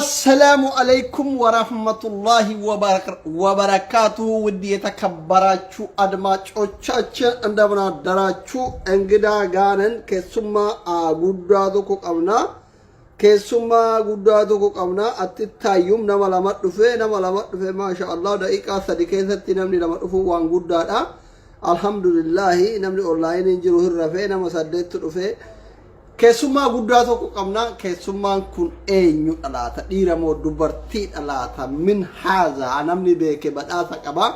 السلام عليكم ورحمة الله وبركاته ودي يتكبراتشو أدماتشو عندما دراتشو انجدا غانن كسما غدادوكو قمنا كسما غدادوكو قمنا اتتايوم نما لما دفه ما شاء الله دقيقة صديقة نمني لما دفه وان غدادا الحمد لله نمني أونلاين انجرو هرفه نما صدت دفه Keessummaa guddaa tokko qabna. Keessummaan kun eenyu dhalaata dhiira moo dubartii dhalaata min haaza namni beeke badhaasa qaba.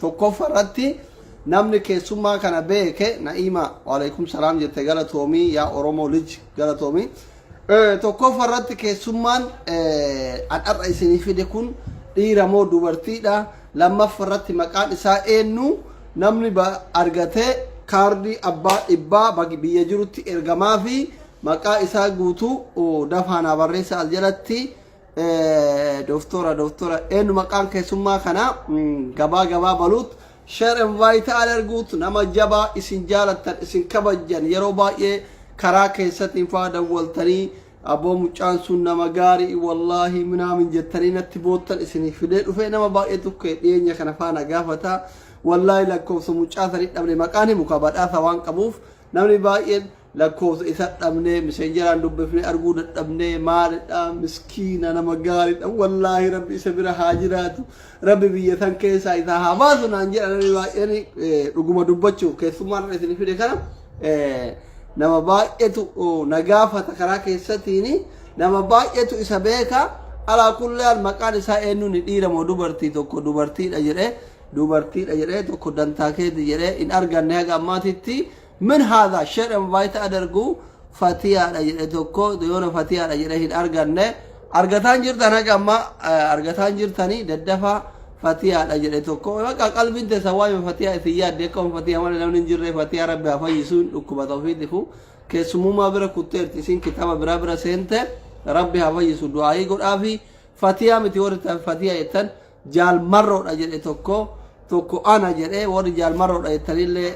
Tokkoffaarratti namni keessummaa kana beeke Na'iima waalaikum salaam jette galatoomii yaa Oromoo lij galatoomii. Tokkoffaarratti keessummaan adharra isinii fide kun dhiira moo dubartiidha. Lammaffaarratti maqaan isaa eenyu namni argatee kaardii abbaa dhibbaa biyya jirutti ergamaa fi maqaa isaa guutuu dafaana barreessa al jalatti doktora eenyu maqaan keessummaa kana gabaa baluut share invite alerguut nama jabaa isin jaalattan isin kabajjan yeroo baay'ee karaa keessatti faadan waltanii aboo mucaan sun nama gaarii wallahi minaamin jettanii natti boottan isin fidee dhufee nama baay'ee tukkee dhiyeenya kana faana gaafata. والله لكوس مجاثر دبني مكاني مكابدة ثوان كبوف نمني باين لكوس إذا دبني مسنجران دب في أرجود دبني مال مسكين أنا مقارد والله ربي سبير حاجرات ربي بيثن كيسا إذا هبازنا نجر أنا يعني رجوم دبتشو كيسمان رسني في ذكر نما بايتو نجافة تكرا كيساتيني نما بايتو إسبيكا على كل المكان سائنو ندير مودوبرتي توكو دوبرتي أجره دوبرتي أجره تو كدن تاكيد أجره إن أرجع نهجا ماتتي من هذا شر مبايت أدرجو فتيا أجره تو كو ديونا فتيا أجره إن أرجع نه أرجع تانجر تناجا ما أرجع تانجر تاني ددفع فتيا أجره تو كو ما كقلب أنت سواي فتيا ثياب ديكم فتيا ما لو ننجر فتيا ربي أفايسون لكم توفيق دفو كسمو ما برا كتير تسين كتاب برا سنت ربي أفايسون دعائي قل أفي فتيا متورة فتيا يتن جال مرة أجره توكو أنا جري ورجال مرة يتريله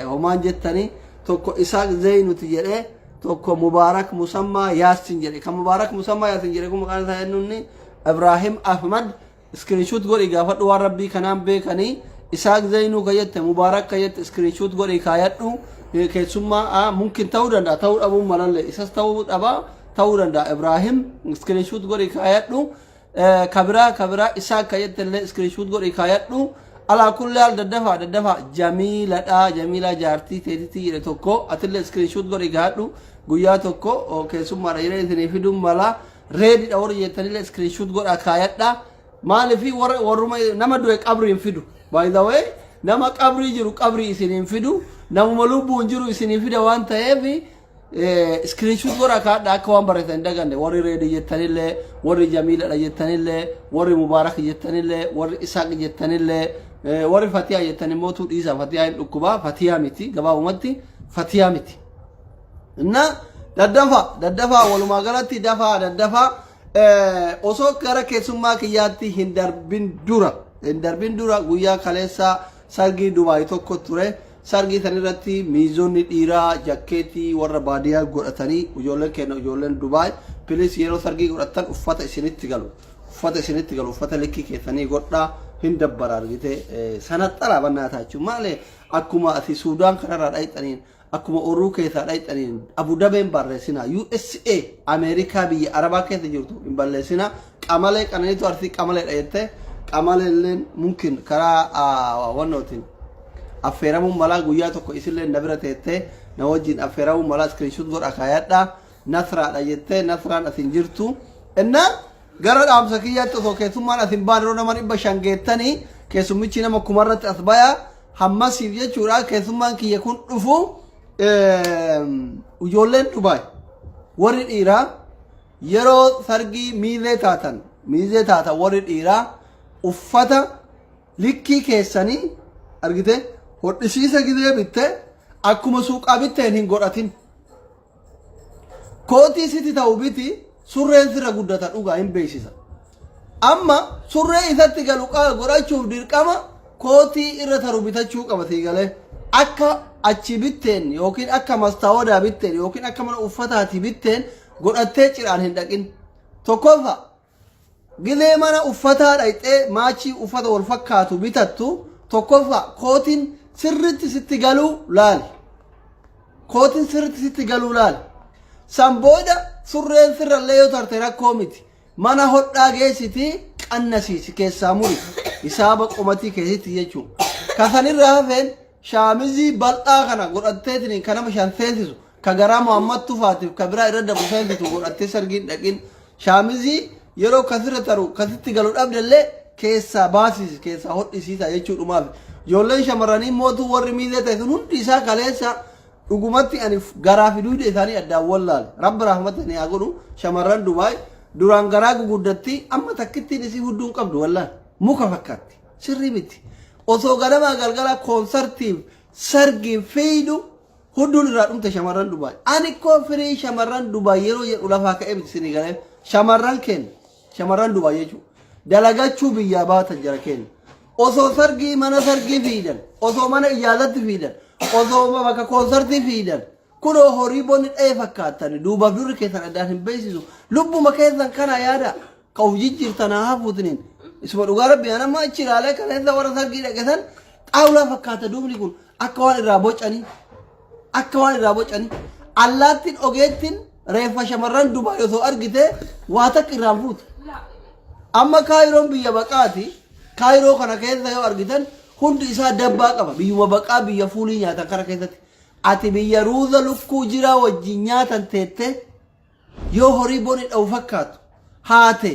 همان جتني توكو إسحاق زين وتجري توكو مبارك مسمى ياسين جري كمبارك مسمى ياسين جري كم كان ثاني إبراهيم أحمد سكرينشوت قولي قافت وربي كنام بكني إسحاق زين وكيت مبارك كيت سكرينشوت قولي كايتو كيسمى ممكن تورندا تور أبو ملل إساس تور أبا تورندا إبراهيم سكرينشوت قولي كايتو كبرا إسحاق كيت اللي سكرينشوت قولي كايتو على كل حال ددفع جميلة جارتي تيتي توكو أتلا سكرين شوت غوري غادو غويا توكو أو كيسوم مرة يري فيدوم مالا ريد أور يتني سكرين شوت غور أكايات دا ما لفي ورما نما دوك أبري ينفيدو باي ذا واي نما أبري جرو أبري يسين ينفيدو نما ملو بونجرو يسين ينفيدو وان تهيفي سكرين شوت غور أكاد دا كوام بريتن دعانده وري ريد يتني له وري جميلة يتني له وري مبارك يتني له وري إسحاق يتني له warri fatiyaa jettanii mootuu dhiisa fatiyaa hin dhukkubaa fatiyaa miti gabaabumatti fatiyaa miti inna daddafa walumaa galatti daddafa osoo gara keessummaa kiyyaatti hin darbin dura guyyaa kaleessa sargii Dubaay tokko ture sargii sanirratti miizonni dhiiraa jakkeetii warra baadiyyaa godhatanii ijoolleen Dubaay pilis yeroo sargii godhatan uffata isinitti galu uffata likkii keessanii godhaa هندبر أرجته سنة ترى بناتها ماله أكما في السودان كنا رأيتنين أكما أوروكا رأيتنين أبو دبي برسنا USA أمريكا بي عربا كده جرتو برسنا كماله كنا نيتو أرثي كماله رأيته كماله لين ممكن كرا ونوتين أفرامو ملا غويا تو كيسلين نبرته نوجين أفرامو ملا سكرينشوت غور أكاياتا نثرا رأيته نثرا أثنجرتو إننا gara dhaamsa kiyyaatti osoo keessummaan asin baaniroo nama dhibba shan geettanii keessummichi nama kumarratti as baya hammasiif jechuudha keessummaan kiyya kun dhufu ijoolleen Dubaay warri dhiiraa yeroo sargii miizee taatan warri dhiiraa uffata likkii keessanii argite hodhisiisa gidee bitte akkuma suuqaa bitteen hin godhatin kootii siti ta'u biti surreen sirra guddata dhugaa hin beeksisa amma surree isatti galu godhachuuf dirqama kootii irra taru bitachuu qabatee galee akka achi bitteen yookiin akka mastaawadaa bitteen yookiin akka mana uffataati bitteen godhattee ciraan hin dhaqin tokkofa gilee mana uffataa dhayxee maachii uffata wal fakkaatu bitattu tokkoffaa kootiin sirritti sitti galuu laali. Kootiin sirritti sitti galuu laali. San booda surreen sirrallee yoo tarte rakkoo miti. Mana hodhaa geessiti qannasiisi keessaa muri. Hisaaba qomatii keessatti jechuudha. Kasanirraa hafeen shaamizii bal'aa kana godhatteetiin kan nama shan seensisu ka garaa Muhammad Tufaatiif ka biraa irra dabu seensisu godhattee sargiin dhaqin shaamizii yeroo kasirra taru kasitti galuu dhabdellee keessaa baasisi keessaa hodhisiisa jechuudhumaaf. Ijoolleen shamarranii mootuu warri miidhee ta'e sun hundi isaa kaleessa dhugumatti ani garaa fi duude isaanii addaan wallaale. Rabbi rahmatani haa godhu shamarran Dubaay duraan garaa guguddatti amma takkittiin isii hudduun qabdu wallaale muka fakkaatti sirrii miti. Osoo ganamaa galgala koonsartiif sargiin fiidu hudduun irraa dhumte shamarran Dubaay. Ani koo firii shamarran Dubaay yeroo jedhu lafaa ka'ee miti sinii galee shamarran keenya shamarran Dubaay jechuudha. Dalagachuu biyyaa baatan jara keenya. Osoo sargii mana sargii fiidan, osoo mana ijaazatti fiidan, osoo bakka koonsartii fiidan, kunoo horii bonni dha'ee fakkaatan duubaaf durri keessan addaan hin beeksisu. Lubbuma keessan kana yaada ka of jijjiirtanaa hafuutiniin. Isuma dhugaa rabbi anamma achi ilaalee kaleessa warra sargii dhaqesan xaawulaa fakkaata duubni kun akka waan irraa bocanii. Akka waan irraa bocanii. Allaattiin ogeettiin reeffa shamarran Dubaay osoo argite waa takka irraan fuutu. Amma Kaayiroon biyya baqaati. Kaayiroo kana keessa yoo argitan hundi isaa dabbaa qaba. Biyyuma baqaa biyya fuulii nyaatan kana keessatti. Ati biyya ruuza lukkuu jiraa wajjin nyaatan teette yoo horii bonni dha'u fakkaatu haate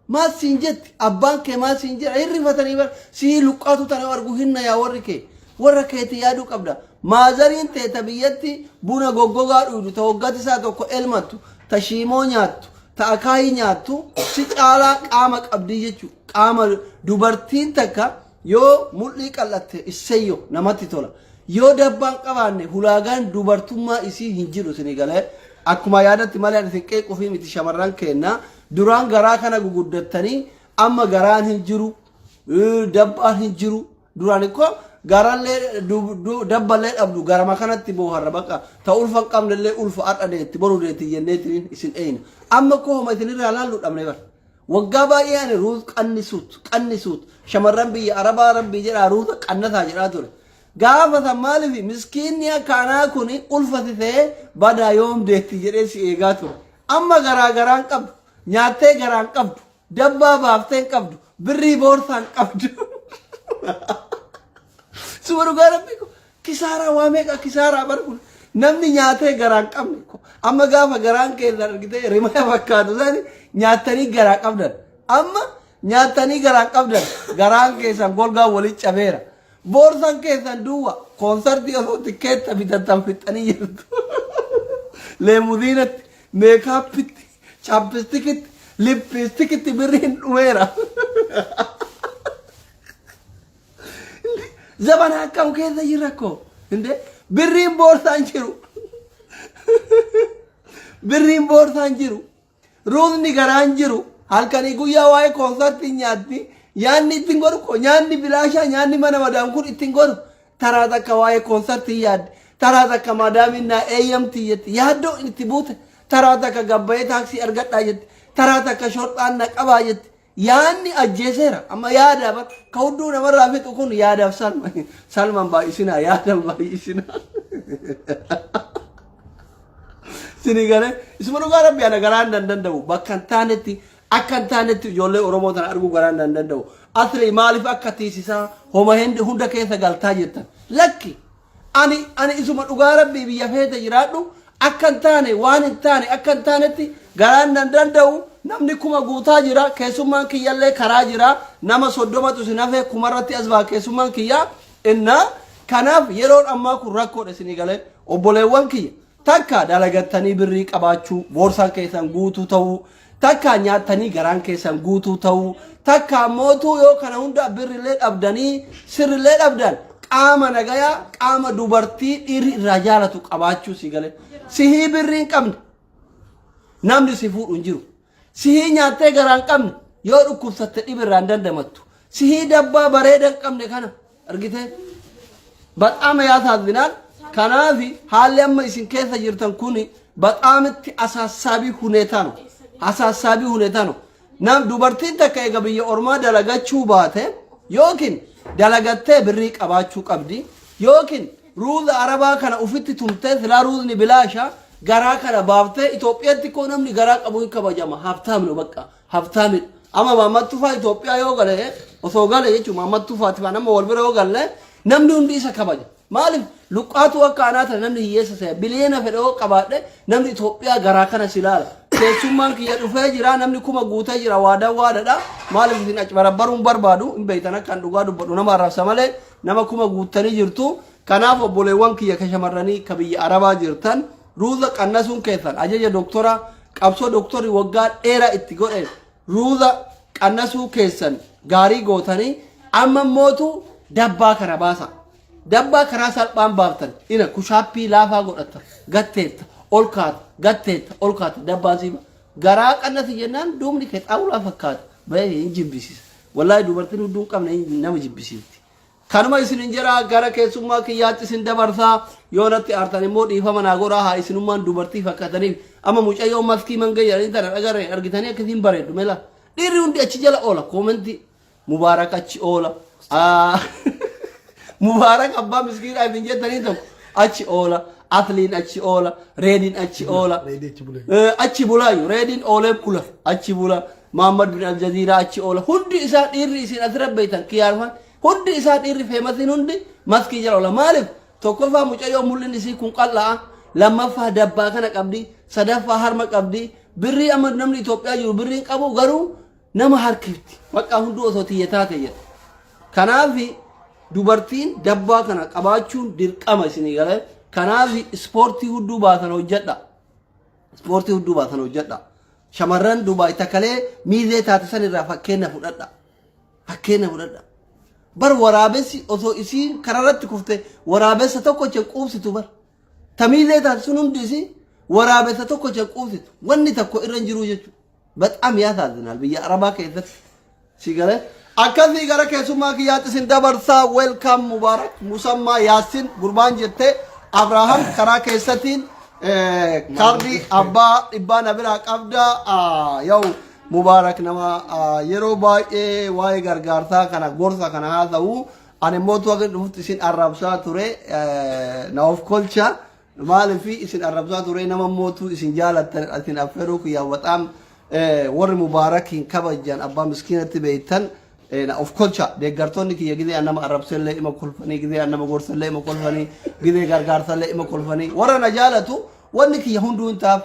maal siin jetti abbaan kee maal siin jedha hirrifatanii bar sii luqqaatu tana argu hinna yaa warri kee warra keetii yaaduu qabda. Maazariin teeta biyyatti buna goggogaa dhuudu ta waggaatti isaa tokko elmattu ta shiimoo nyaattu ta akaayii nyaattu si caalaa qaama qabdii jechuudha. Qaama dubartiin takka yoo mul'ii qal'atte isseeyyo namatti tola. Yoo dabbaan qabaanne hulaagaan dubartummaa isii hin jiru sinii galee akkuma yaadatti malee ani sinqee qofii miti shamarran keenna duraan garaa kana guguddattanii amma garaan hin jiru dabbaan hin jiru duraan ikkoo garallee dabballee dhabdu garama kanatti booharra baqa ta ulfa qabnellee ulfa adha deetti boru deetti jenneetiin isin eeyna amma koo homa isinirraa laallu dhabne bar waggaa baay'ee ani ruuz qannisuut shamarran biyya arabaa rabbii jedhaa ruuza qannataa jedhaa ture. Gaafa san maaliif miskiinni akkanaa kun ulfatitee badaa yoom deetti jedhee si eegaa ture. Amma garaan qabdu nyaattee garaan qabdu dabbaa baaftee qabdu birrii boorsaan qabdu. Suma dhugaa rabbii ko kisaaraa waa meeqa kisaaraa barkuun namni nyaatee garaan qabne ko amma gaafa garaan keessan argitee rimaya fakkaatu sani nyaattanii garaa qabdan. Amma nyaattanii garaan qabdan garaan keessan golgaa waliin cabeera. Boorsan keessan duwwa koonsartii osoo tikkeetta bitattan fixanii jirtu. Leemuziinatti, meekaappitti, chaappistikitti, lippistikitti birriin dhumeera. Zabana akkam keessa jirra koo. Birriin boorsaan jiru. Birriin boorsaan jiru. Ruuzni garaan jiru. Halkanii guyyaa waa'ee koonsartii nyaatti. Nyaanni ittiin godhu ko nyaanni bilaashaa nyaanni mana madaam kun ittiin godhu taraa takka waa'ee koonsartii yaadde taraa takka madaamin naa eeyyamtii jetti yaaddoo itti buute taraa takka gabbayee taaksii argadhaa jetti taraa takka shorxaan na qabaa jetti yaanni ajjeeseera amma yaadaaf ka hudduu namarraa fixu kun yaadaaf salman baay'isinaa yaadan baay'isinaa. Sinii galee isuma dhugaa rabbi ana garaan danda'u bakka hin taanetti. Akka hin taanetti ijoollee Oromoo tana arguu garaan danda'u. Asiree maaliif akka tiisisaa homa hunda keessa galtaa jettan. Lakki ani isuma dhugaa rabbii biyya feete jiraadhu akka hin taane waan hin taane akka hin taanetti garaan danda'u namni kuma guutaa jira keessummaan kiyyallee karaa jira nama 30tu sinafee kumarratti as baa keessummaan kiyyaa innaa kanaaf yeroon ammaa kun rakkoodha isinii galee obboleewwan kiyya takka dalagattanii birrii qabaachuu boorsaan keessan guutuu ta'uu. Takka nyaatanii garaan keessan guutuu ta'uu takka mootuu yoo kana hunda birrillee dhabdanii sirrillee dhabdan qaama nagayaa qaama dubartii dhiirri irraa jaalatu qabaachuu si galee sihii birriin qabne namni si fuudhu hin jiru sihii nyaattee garaan qabne yoo dhukkubsatte dhibirraan dandamattu sihii dabbaa bareedan qabne kana argitee baxaama yaasaazinaan kanaafi haalli amma isin keessa jirtan kuni baxaamitti asaasabii huneetaanu. Asaasabii huneetano nam dubartiin takka eega biyya ormaa dalagachuu baate yookiin dalagattee birrii qabaachuu qabdi yookiin ruuza arabaa kana ufitti tumtee silaa ruuzni bilaasha garaa kana baaftee Itoophiyaatti koo namni garaa qabu hin kabajama haftaamni bakka haftaamni ama Maammattuufaa Itoophiyaa yoo gale osoo gale jechuun Maammattuufaati fa nama wal bira yoo galle namni hundi isa kabaja maaliif luqqaatu akka anaata namni hiyyeessa ta'e biliyeena fedhoo qabaadhe namni Itoophiyaa garaa kana silaala keessummaan kiyya dhufee jira namni kuma guutee jira waadaadha maaliif isin achi barabbaruun barbaadu hin beeytan akka dhugaa dubbadhu nama arrabsa malee nama kuma guuttanii jirtu kanaaf obboleewwan kiyya ka shamarranii ka biyya arabaa jirtan ruuza qannasuun keessan ajaja doktora qabsoo doktorri waggaa dheeraa itti godhe ruuza qannasuu keessan gaarii gootanii amma mootu dabbaa kana baasa dabbaa karaa salphaan baaftan ina kushaappii laafaa godhatta gatteetta ol kaata gatteetta ol kaata dabbaa siiba garaa qannasi jennaan duubni kee xaawulaa fakkaata bahee hin jibbisiisa wallaahi dubartiin hedduun qabne nama jibbisiifti kanuma isin injera gara keessummaa kiyyaatti isin dabarsaa yoo natti aartan immoo dhiifama naa godhaa haa isinummaan dubartii fakkaataniif amma mucayyoo maskii mangayyaa tana dhagaree argitanii akkasiin bareeddu mela dhiirri hundi achi jala oola koomentii mubaarak achi oola mubaarak abbaa miskiidhaa ifin jettanii tokko achi oola atliin achi oola reediin achi oola achi bulaayu reediin oolee kula achi bula Muhammad bin Aljaziiraa achi oola hundi isaa dhiirri isin asirra beeytan kiyyaarfan hundi isaa dhiirri feemasiin hundi maskii jala oola maaliif tokkoffaa mucayyoo mul'in isii kun qal'aa lammaffaa dabbaa kana qabdi sadaffaa harma qabdi birrii amma namni Itoophiyaa jiru birriin qabu garuu nama harkifti bakka hundi osoo xiyyataa ta'e kanaaf dubartiin dabbaa kana qabaachuun dirqama isinii galee kanaaf ispoortii hudduu baatan hojjedha ispoortii hudduu baatan hojjedha shamarran Dubaay takkalee miizee taate san irraa fakkeenya fudhadha bar waraabessi osoo isii kararratti kufte waraabessa tokko quubsitu bar tamiizee taate sun hundi isii waraabessa tokko quubsitu wanni tokko irra hin jiru jechuudha በጣም ያሳዝናል ብያ አረባ ከይዘት ሲገለ አከዚ ገረ ከሱማ ከያት ሲን ደበርሳ ዌልካም ሙባረክ ሙሰማ ያሲን ጉርባን ጀቴ አብርሃም ከራ ከሰቲን ካርዲ አባ ኢባና ብራ ቀብዳ ያው ሙባረክ ነማ የሮ ባኤ ዋይ ገርጋርታ ከና ጎርሳ ከና ሀዛው አኔ ሞቱ ወገን ዱፍት ሲን አራብሳ ቱሬ ናውፍ ኮልቻ ማለፊ ሲን አራብሳ ቱሬ ነማ ሞቱ ሲን ጃላት አቲን አፈሩ ከያ በጣም ور مبارك كبجان أبا مسكينة بيتن of course deeggartoonni kiyya gidee annama arrabsellee ima kolfanii gidee annama gorsellee ima kolfanii gidee gargaarsallee ima kolfanii warra na jaalatu wanni kiyya hunduu hin taaf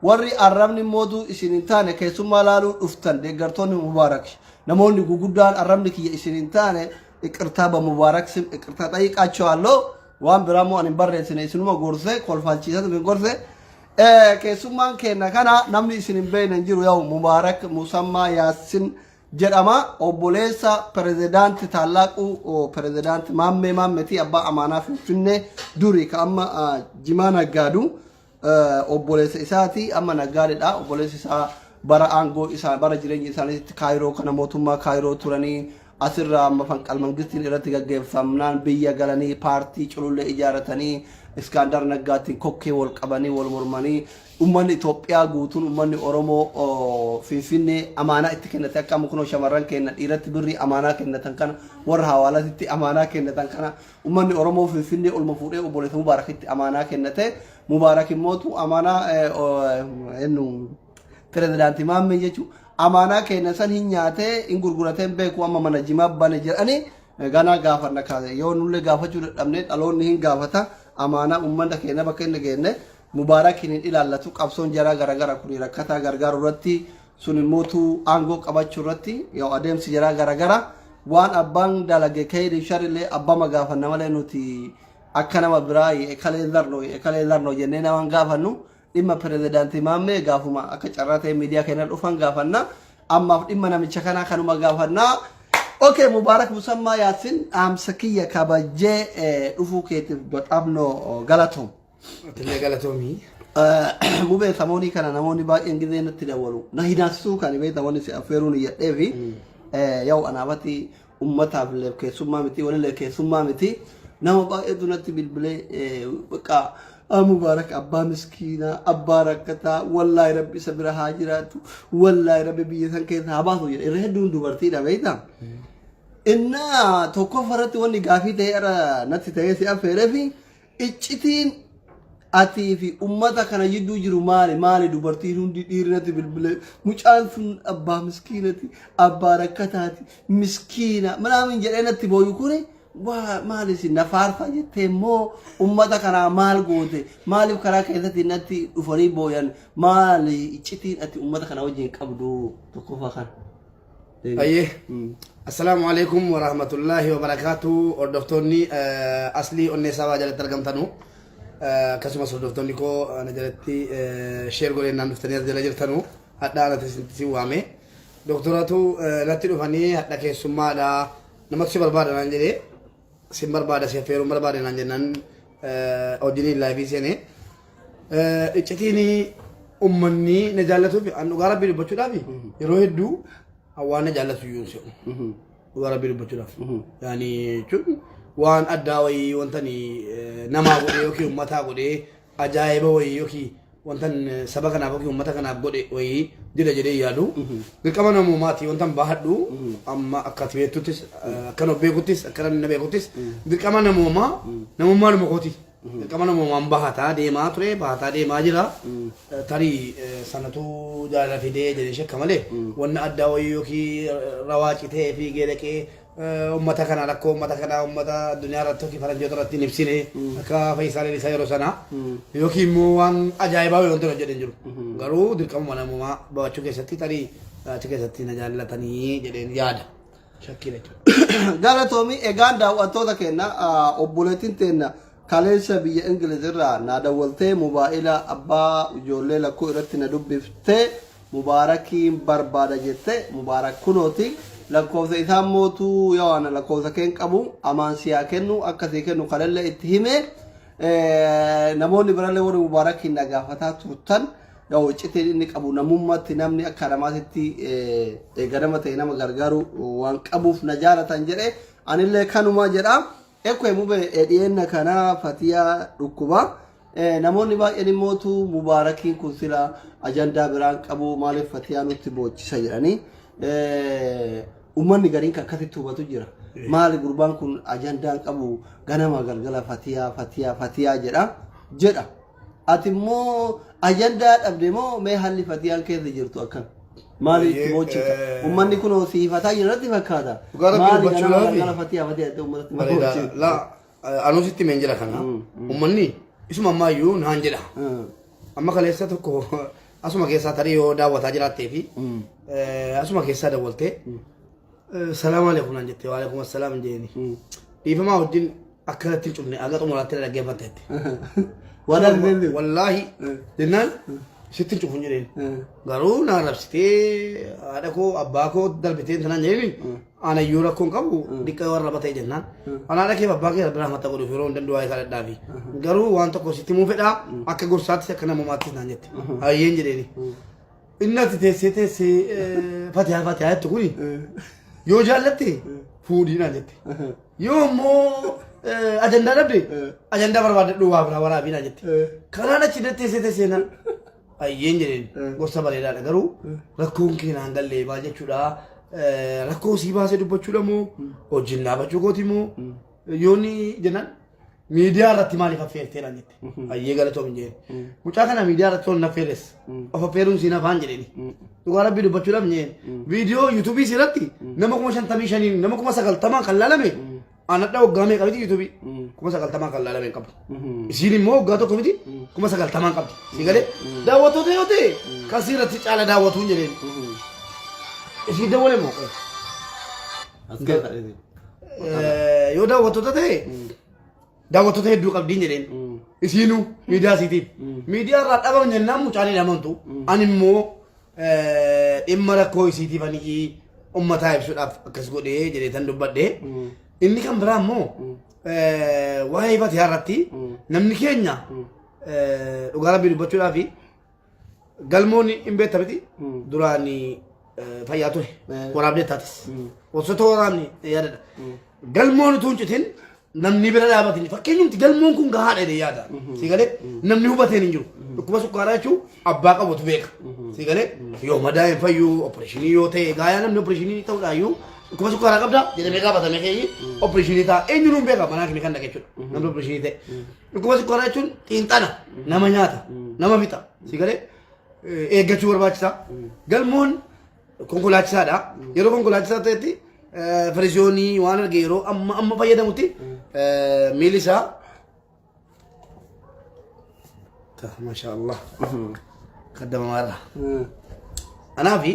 warri arrabni mootu isin hin taane keessummaa laaluu dhuftan deeggartoonni mubaarak namoonni guguddaan arrabni kiyya isin hin taane iqirtaa ba mubaarak sim iqirtaa xayiqaachawalloo waan biraamoo ani hin barreessine isinuma gorse kolfaalchiisatu hin gorse keessummaan kenna kana namni isin hin beekne hin jiru yaa'u mubaarak musammaa yaasin jedhama obboleessa pirezidaanti tallaaqu pirezidaanti maammeti abbaa amaanaa finfinnee duri ka amma jimaa naggaadu obboleessa isaati amma naggaadedha obboleessi isaa bara aangoo isaa bara jireenya isaaniitti kaayiroo kana mootummaa kaayiroo turanii asirraa amma fanqal mangistiin irratti gaggeeffamnaan biyya galanii paartii culullee ijaaratanii iskaandar naggaatiin kokkee wal qabanii wal mormanii ummanni Itoophiyaa guutuun ummanni Oromoo finfinnee amaanaa itti kennate akka mukunoo shamarran kenna dhiiratti birrii amaanaa kennatan kana warra hawaalaatti amaanaa kennatan kana ummanni Oromoo finfinnee olma fuudhee obboleessa Mubaarakitti amaanaa kennate Mubaarak immoo amaanaa ennu pirezidaantii maammee jechuudha amaanaa kenna san hin nyaatee hin gurgurateen beeku amma mana jimaa bane jedhanii ganaa gaafanna kaase yoo nullee gaafachuu dadhabnee dhaloonni hin gaafata amaanaa ummata keenya bakka inni geenne Mubaarak hin ilaallatu qabsoon jaraa garagara kun rakkataa gargaaru irratti sun immoo aangoo qabachuu irratti yoo adeemsi jaraa garagara waan abbaan dalage kayri sharillee abbaa gaafanna malee nuti akka nama biraa ekalee zarno jennee nama gaafannu dhimma pirezidaantii maammee gaafuma akka carraatee miidiyaa keenya dhufan gaafanna ammaaf dhimma namicha kanaa kanuma gaafanna okay Mubaarak musammaa yaasin amsakiya kabajee dhufuu keetiif badhaafno galatoom galatoomii mubee tamoonii kana namoonni baay'een gizee natti dawalu na hinaasisuu kan beektamoonni si affeeruun iyyadhee fi yaa'u anaafati ummataaf keessummaa miti walillee keessummaa miti nama baay'eetu natti bilbilee bakka مبارك أبا مسكينة أبا ركتا والله ربي سبر هاجرات والله ربي بيثن كذا هباطو يرهدون دوبرتينا بيتا إننا توقفرت واني قافي تيرا نتي تيسي أفيرفي إجتين أتي في أمتا كان يدو جرو مالي دوبرتين ديرنتي بالبلد مجانسون أبا مسكينتي أبا ركتاتي مسكينة منامين جرينتي بويكوني maali si nafaarfa jettee immoo ummata kanaa maal goote maaliif karaa keessatti natti dhufanii booyan maali iccitiin ati ummata kana wajjin qabdu tokkofa kan ayyee assalaamu alaykum wa rahmatullahi wa barakatuh hordoftoonni aslii onnee sabaa jalatti argamtanu akkasumas hordoftoonni koo ana jalatti sheer godhee naan dhuftanii as jala jirtanu hadhaa anatti si waame doktoratu natti dhufanii hadha keessummaadha namatti si barbaada naan jedhee sin barbaada si affeeruu barbaada naan jennaan hojiin laayifii seenee iccitiin ummanni na jaallatuuf an dhugaa rabbii dubbachuudhaaf yeroo hedduu hawaan na jaallatu iyyuu se'u dhugaa rabbii dubbachuudhaaf yaani jechuun waan addaa wayii wantani namaa godhee yookiin uummataa godhee ajaa'iba wayii yookiin wantan saba kanaaf yookiin uummata kanaaf godhe wayii dida jedhee yaadu dirqama namummaati wantan baahadhu amma akka beekuttis akka beekuttis akka namni beekuttis dirqama namummaa dhuma kooti dirqama namummaan bahataa deemaa ture bahataa deemaa jira tarii sanatu jaalala fidee jedhee shakka malee wanna addaa wayii yookiin rawaacitee fi geedaqee ummata kana rakkoo ummata kana ummata addunyaa irratti yookiin faranjoota irratti hin ibsine akka fayyisaalee isaa yeroo sana yookiin immoo waan ajaa'ibaa wanti hojjedhan jiru garuu dirqama namummaa bahachuu keessatti tarii achi keessatti na jaallatanii jedheen yaada shakkii jechuudha. Galatoomi egaan daawwattoota keenya obboleettiin teenna kaleessa biyya Ingiliz irraa na dawwaltee mobaayila abbaa ijoollee lakkoo irratti na dubbiftee mubaarakiin barbaada jettee mubaarak kunooti. lakkoofsa isaa mootuu yawana lakkoofsa keen qabu amaansiyaa kennu akkasii kennu kalalle itti hime namoonni biralle warri mubaarakiin nagaafataa turtan yoo iccitiin inni qabu namummatti namni akka namaatitti ganama ta'e nama gargaaru waan qabuuf na jaalatan jedhe anillee kanuma jedha ekkoo mube dhiyeenna kana fatiyaa dhukkuba namoonni baay'een mootuu mubaarakiin kun sila ajandaa biraan qabu maaliif fatiyaa nutti boochisa jedhanii ummanni gariin akkasitti hubatu jira maali gurbaan kun ajandaan qabu ganama galgala fatiyaa jedha ati immoo ajandaa dhabde moo mee halli fatiyaan keessa jirtu akkam maali itti boochita ummanni kun siifataa jirratti fakkaata maali ganama galgala fatiyaa itti ummatti boochita la anusitti men jira kana ummanni isuma ammayyuu naan jedha amma kaleessa tokko asuma keessaa tarii yoo daawwataa jiraattee fi asuma keessaa dawwaltee salaam alaikum naan jettee waalaikum assalaam jeeni dhiifamaa wajjin akkanatti cufne aga xumuraatti dhaggeeffatteetti wallaahi jennaan sitti cufuun jedheen garuu naan rabsitee haadha koo abbaa koo dalbiteen sanaan jedheni anayyuu rakkoon qabu dhiqqa warra batee jennaan ana haadha kee abbaa kee biraa matta godhuuf yeroo hin danda'u waa'ee kadhadhaafi garuu waan tokko sitti muu fedhaa akka gorsaattis akka namummaattis naan jette hayyeen jedheeni inni ati teessee fatihaa jettu kuni yoo jaallatte fuudhii naan jette yoo immoo ajandaa dhabde ajandaa barbaadadhu waa biraa waraabii naan jette kanaan achi teessee naan hayyeen jedheen gorsa bareedaadha garuu rakkoon kee naan galle maal jechuudha rakkoo sii baasee dubbachuudha moo hojiin dhaabachuu kooti moo yoonni jennaan miidiyaa irratti maaliif affeertee naan jette hayyee galatoom hin jeen mucaa kana miidiyaa irratti ol naffeeres of affeeruun siin afaan jedheeni dhugaa rabbii dubbachuudhaaf hin jeen viidiyoo yuutuubii irratti nama 55 nama 90 kan laalame anadha waggaa meeqa miti yuutuubii 90 kan laalame qabu isiin immoo waggaa tokko miti 90 qabdi si galee daawwattoota yoo ta'e kan siirratti caala daawwatuun jedheen isii dawwale moo yoo daawwattoota ta'e daawwattoota hedduu qabdiin jedheen isiinuu miidiyaa isiitiif miidiyaa irraa dhabamu jennaan mucaan hidhamantu ani immoo dhimma rakkoo isiitiif ani ummataa ibsuudhaaf akkas godhee jedhee tan dubbadhee inni kan biraa immoo waa'ee fatihaa irratti namni keenya dhugaa rabbii dubbachuudhaaf galmoonni hin beektamiti duraan fayyaa ture waraabdee taatis osoo waraabni yaadadha galmoonni tuun citin namni bira dhaabatanii fakkeenyumti galmoon kun gahaadha jedhee yaada. Si galee namni hubatee hin jiru. Dhukkuba sukkaaraa jechuun abbaa qabutu beeka. Si galee yoo madaa hin fayyuu opereeshinii yoo ta'e gaayaa namni opereeshinii ta'uudhaayyuu dhukkuba sukkaaraa qabdaa jedhamee gaafatame keeyyi opereeshinii ta'a eenyuun hin beeka manaa kimi kan dhaqe jechuudha. Namni opereeshinii ta'e. Dhukkuba sukkaaraa jechuun xiinxana nama nyaata nama fixa. Si galee eeggachuu barbaachisaa. Galmoon konkolaachisaadha. Yeroo konkolaachisaa ta'etti firizoonii waan arge yeroo amma fayyadamutti miilli isaa maashaallah kaddamamaarra. Anaafi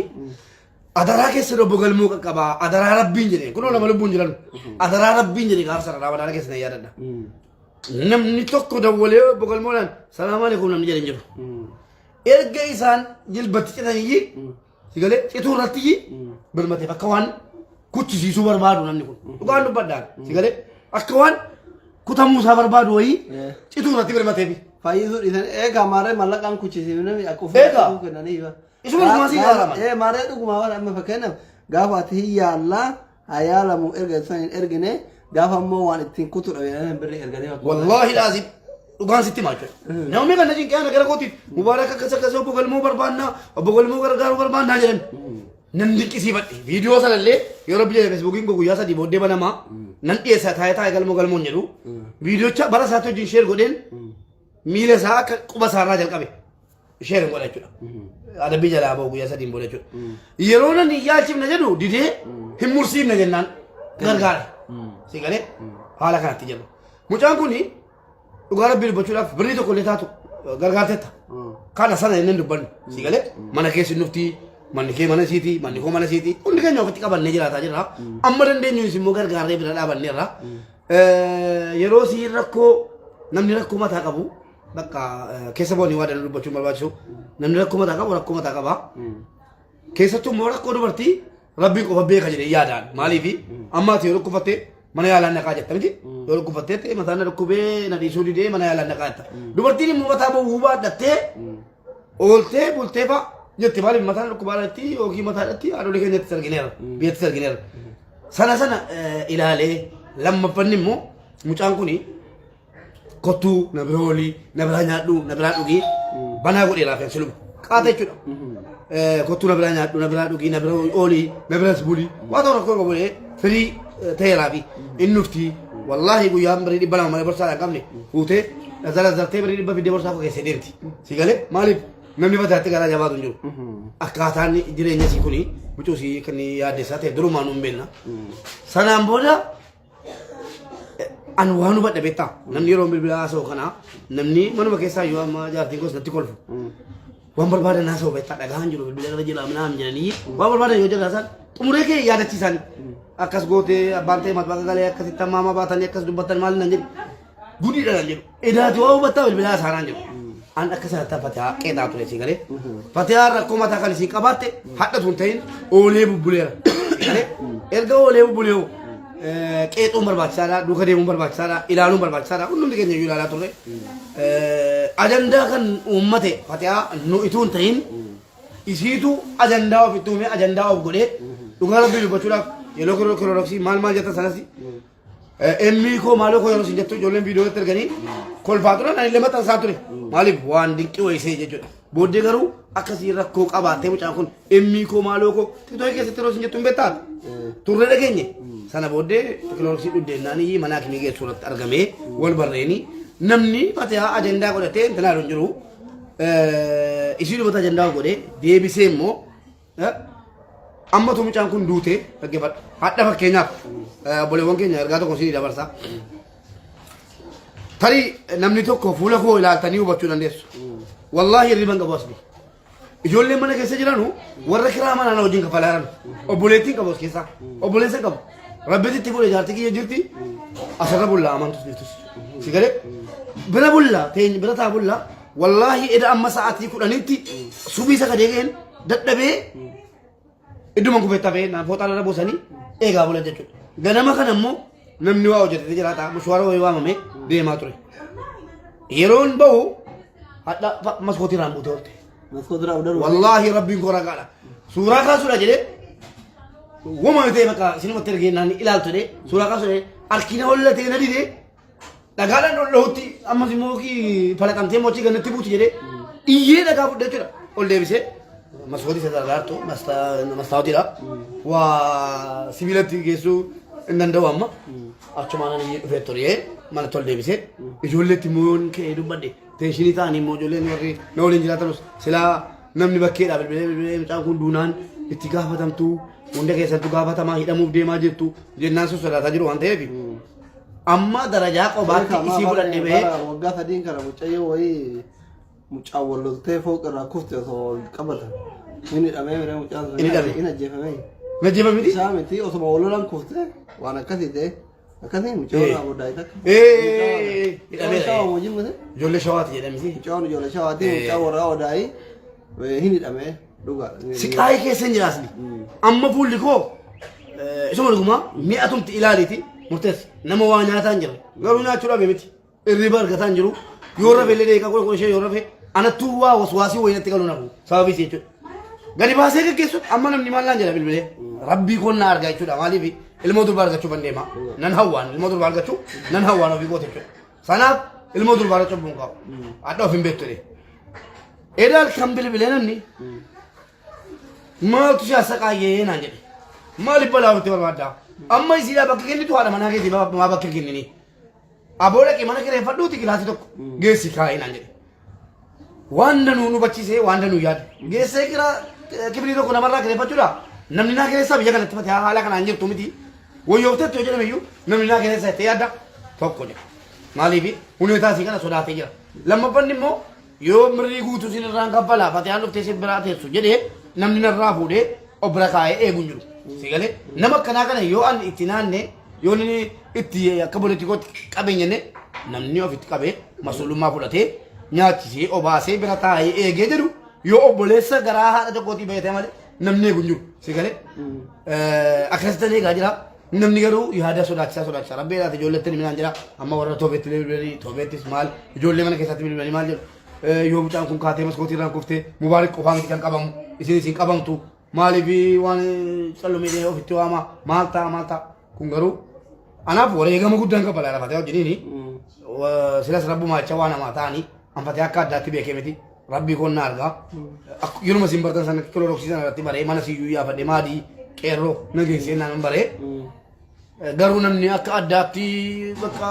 adaraa keessa dobbo galmoo qaqqabaa adaraa rabbiin jedhee kunoo nama lubbuun jiran adaraa rabbiin jedhee gaafa sana adaraa keessa na yaadadha. Namni tokko dawwalee obbo galmoodhaan salaamu alaikum namni jedhan jiru. Erga isaan jilbatti citanii si galee cituu irratti birmatee akka waan kuchisiisuu barbaadu namni kun dhugaan dubbadhaan si galee akka waan kutamuu isaa barbaadu wayii cituu irratti birmateefi. Fayyisuu dhiisan eegaa maaree mallaqaan kuchisiifnami akka Eegaa. uffata kennaniifa. Isuma dhuguma sii gaaraman. Maaree dhuguma waan amma fakkeenyaaf gaafa ati hiyyaallaa hayaalamu erga san hin ergine gaafa immoo waan ittiin kutu dhabee birrii erganii bakka. Wallahi laazim dhugaan sitti maachuu. Namni kan najin qiyyaana gara kootiif mubaarak akkasa obbo galmoo barbaannaa obbo galmoo gargaaruu barbaannaa jedhan. Nan dinqisiifadhe viidiyoo sanallee yeroo biyya feesbuukiin guyyaa sadii booddee banamaa nan dhiyeessa taa'ee galmoon jedhu viidiyoocha bara isaatti wajjin sheer godheen miila isaa akka quba isaarraa jalqabe sheer godha jechuudha. Adabbii jalaa bahu guyyaa sadiin booda jechuudha. Yeroo nan yaalchifna jedhu didee hin mursiifne jennaan gargaara. Si galee haala kanatti jedhu. Mucaan kuni dhugaa rabbii dubbachuudhaaf birrii tokko illee taatu gargaartetta. Kana sana inni dubbannu si galee mana keessi nuftii manni kee mana siiti manni koo mana siiti hundi keenya ofitti qabannee jiraataa jirra. Amma dandeenyuus immoo gargaarree bira dhaabanneerra. Yeroo si rakkoo namni rakkoo mataa qabu bakka keessa boonii waa danda'u dubbachuun barbaachisu namni rakkoo mataa qabu rakkoo mataa qaba. Keessattuu immoo rakkoo dubartii rabbiin qofa beeka jedhee yaadaan maaliifi amma ati yeroo kuffattee mana yaalaan naqaa jetta miti yeroo kuffattee mataan na dhukkubee na dhiisuu didee mana yaalaan naqaa jetta. Dubartiin immoo mataa ba'uu baadhattee ooltee bultee fa'a jetti maaliif mataan dhukkubaadhaatti yookiin mataadhaatti haadholee keenyatti sargineera biyyatti sargineera. Sana ilaalee lammaffanni immoo mucaan kuni kottuu na bira oolii na biraa nyaadhu na biraa dhugii banaa godheeraaf hin silumu qaata jechuudha. Kottuu na biraa nyaadhu na biraa dhugii na biraa oolii na biraa bulii waa ta'u rakkoo qabu firii ta'eeraa fi inni nuftii wallaahi guyyaan birii dhibba lama malee borsaa hin qabne fuutee zartee birii dhibba fidee borsaa keessee deemti. Si galee maaliif namni bataatti garaa jabaatu hin jiru. Akkaataan jireenya isii kuni mucuu isii kan yaaddeessaa ta'e durumaan hin beekna. Sanaan booda an waan hubadhe beektaa namni yeroo bilbilaa haasa'u kanaa namni manuma keessaa yoo amma jaartiin gosa natti kolfu waan barbaadan haasa'u beektaa dhagaan jiru bilbila gara jira minaan jedhanii waan barbaadan yoo jiraasan xumuree kee yaadachiisan akkas gootee abbaan ta'e matbaa galee akkasitti ammaa baatanii akkas dubbatan maali nan jedhu gudiidha nan jedhu edaati waa hubattaa bilbilaa haasa'an jedhu an akka sanatti fatihaa qeexaa ture si galee fatihaa rakkoo mataa kan isin qabaatte hadhatu hin ta'in oolee bubbuleera erga oolee bubbuleewu qeexuun barbaachisaadha duuka deemuun barbaachisaadha ilaaluun barbaachisaadha hundumti keenya iyyuu ilaalaa turre ajandaa kan uummate fatihaa nu ituu hin ta'in isiitu ajandaa of itti uume ajandaa of godhee dhugaa rabbii dubbachuudhaaf yeroo kirooroksii maal jetta sanas emmii koo maaloo koo yeroo sin jettu ijoolleen viidiyootti erganii kolfaa turan ani illee maxxansaa ture maaliif waan dinqii wayisee jechuudha booddee garuu akkasii rakkoo qabaattee mucaan kun emmii koo maaloo koo tiktooki keessatti yeroo sin jettu hin beektaatu turre dhageenye sana booddee kirooroksii dhuddeennaan manaa kimii geessu irratti argamee wal barreeni namni fatihaa ajandaa godhatee intalaa hin jiru isii dhumata ajandaa godhee deebisee immoo amma tu mucaan kun duutee dhaggeeffadhu hadha fakkeenyaaf obboleewwan keenya ergaa tokko isinii dabarsa. Tarii namni tokko fuula koo ilaaltanii hubachuu dandeessu. Wallaahi hirriban qabu asbii. Ijoolleen mana keessa jiranu warra kiraa manaa wajjin kafalaa jiran obboleettiin qabu as keessaa obboleessa qabu. Rabbitti itti fuudhee jaartii kiyya jirti asirra bullaa amantus jirtus. Si galee bira bullaa teenya bira taa bullaa wallaahi eda amma sa'aatii 10tti subii isa kadeegeen dadhabee idduma kufeetta ba'ee naan fooxaa irra buusanii eegaa bulan jechuudha. Ganama kana immoo namni waa hojjetee jiraata mushwaara wayii waamamee deemaa ture. Yeroon bahu hadha maskootii irraan buutee oolte. Maskootii irraa budan. Wallaahi rabbiin koo ragaadha. Suuraa kaasuudha jedhee wama ta'e bakka isinumatti ergee naan ilaaltu jedhee suuraa kaasuudha arkina hollate na dide dhagaadhaan dhodhootti ammas immoo kii falaqamtee mochii gannatti buuti jedhee iyyee dhagaa fudhee jechuudha ol deebisee masootii isa gargaartu mastaawotiidha waa sibiilatti geessuu hin danda'u amma achumaan iyyee dhufee turee mana tol deebisee ijoolleetti immoo ka'ee dubbadde teeshinii ta'anii immoo ijoolleen warri na waliin jiraatanus silaa namni bakkeedha bilbilee mucaan kun duunaan itti gaafatamtu hunda keessattuu gaafatamaa hidhamuuf deemaa jirtu jennaan sun sodaataa jiru waan ta'eef amma darajaa qobaatti isii fudhadhee bahee waggaa sadiin kana mucayyoo wayii mucaa walloltee fooqirraa kufte osoo qabatan inni hidhamee miree mucaan sun inni ajjeefamee najjeefame miti isaa miti osoma wallolan kufte waan akkasii ta'e akkasii mucaa irraa boddaa isa hidhamee ijoollee shawaati jedhamisi mucaan ijoollee shawaati mucaa warraa odaayii hin hidhamee dhugaa siqaayii keessa hin jiraasni amma fuulli koo isuma dhuguma mi'a tumti ilaaliiti murteessa nama waa nyaataa hin jirre garuu nyaachuu dhabe miti irriba argataa hin jiru yoo rafe illee deeqaa kun ishee yoo rafe anattuu waa waswaasii wayinatti galuu nafu sababiis jechuudha gadi baasee gaggeessu amma namni maal naan jedha bilbilee rabbii koon na argaa jechuudha maaliif ilmoo durbaa argachuu bandeema nan hawwaan ilmoo durbaa argachuu nan hawwaan ofii goote jechuudha sanaaf ilmoo durbaa argachuu bu'uun qabu adda of hin beektu edaal kan bilbilee namni maaltu siyaasa qaayyee naan jedhe maaliif balaafatte barbaaddaa amma isiidhaa bakka kennitu haadha manaa keetii maa bakka kennini aboo dhaqee mana kireeffadhuuti kilaasii tokko geessi kaa'ee naan jedhe waan danuu nu bachiisee waan danuu yaade geessee kibilii tokko namarraa kireeffachuudha namni naa kireessaa biyya kanatti fatee haala kanaan jirtu miti wayyooftetti yoo jedhame iyyuu namni naa kireessaa itti yaadda tokko jedha maaliif huneetaasii kana sodaatee jira lammaffaan immoo yoo mirrii guutuu sin irraan kaffalaa fatee haan dhuftee sin biraa teessu jedhee namni narraa fuudhee obira kaa'ee eeguun jiru si galee nama akkanaa kana yoo an itti naanne yoo inni itti akka politikootti qabeenyanne namni ofitti qabee mas'uulummaa fudhatee nyaachisee obaasee bira taa'ee eegee jedhu yoo obboleessa garaa haadha tokkootii bayatee malee namni eeguun jiru si galee akkasitti eegaa jira namni garuu yaada sodaachisaa rabbeedhaati ijoolleetti minaan jira amma warra toobeetti bilbilanii toobeettis maal ijoollee mana keessatti bilbilanii maal jedhu yoo mucaan kun kaatee maskootii irraan kuftee mubaarik qofaa miti kan qabamu isin qabamtu maaliif waan callumee ofitti waama maal ta'a kun garuu anaaf wareegama guddaan qabala lafatee wajjiniini silas rabbu maacha waan namaa ta'anii anfatee akka addaatti beekee miti rabbii koon na argaa yeruma isin bartan sana kilorooksiisan irratti baree mana siyyuu yaafadhe maadii qeerroo nageessee naan baree garuu namni akka addaatti bakka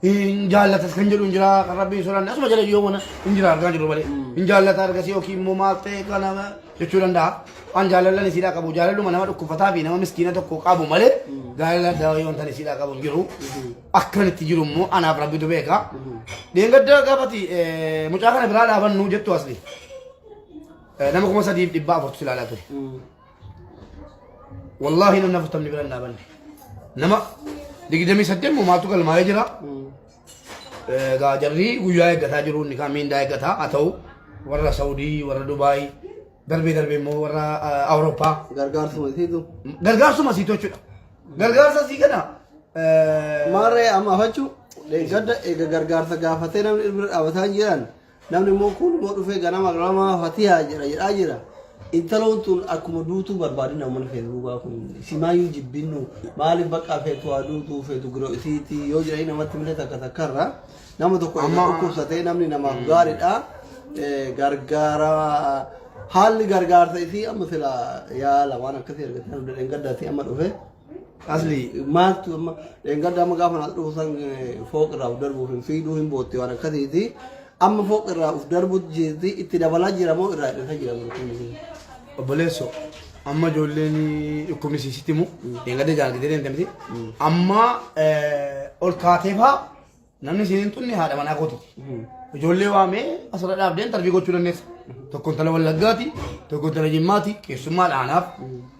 hin jaallatas kan jedhu hin jira kan rabbiin sodaanne asuma jala yoo mana hin jira argaa jiru malee hin jaallata argasii yookiin immoo maal ta'e kana jechuu danda'a waan jaalallan isiidhaa qabu jaalalluma nama dhukkufataa fi nama miskiina tokko qabu malee jaalala addaa yoo tan isiidhaa qabu hin jiru akkanitti jiru immoo anaaf rabbitu beeka dheengadda gaafati mucaa kana biraa dhaabannu jettu asli nama 3,400 ilaalaa ture wallaahi namni 40 bira hin dhaabanne nama 28 moo maaltu galmaa'ee jira jarri guyyaa eeggataa jiru inni kaan miindaa eeggataa haa ta'u warra Saawudii warra Dubaay darbee immoo warra Awurooppaa gargaarsuma siitu jechuudha gargaarsa sii kana maarree amma afachuu gadda eega gargaarsa gaafatee namni irra dhaabataa jiran namni immoo kun immoo dhufee ganama ganama fatihaa jedhaa jira intaloon tun akkuma duutuu barbaadina mana feetuugaa kun simaayyuu jibbinnu maaliif bakka feetu haa duutuu feetu giroo isiitii yoo jiranii namatti milee takkarra nama tokko dhukkubsatee namni namaaf gaariidha gargaara haalli gargaarsa isii amma sila yaala waan akkasii argatee dheengaddaatti amma dhufe asli maaltu amma dheengadda amma gaafa naas dhufu san fooq irraa uf darbuuf hin fiiduu hin bootte waan akkasiiti amma fooq irraa uf darbu jirti itti dabalaa jira moo irraa dhisa jira obboleesso amma ijoolleen dhukkubni siisitti himu dheengadda jaallatee deemte amma ol kaatee fa'aa namni isiin xunni haadha manaa kootiti ijoollee waamee asirra dhaabdeen tarbii gochuu dandeessa tokkoon tala wallaggaati tokkoon tala jimmaati keessummaa dhaanaaf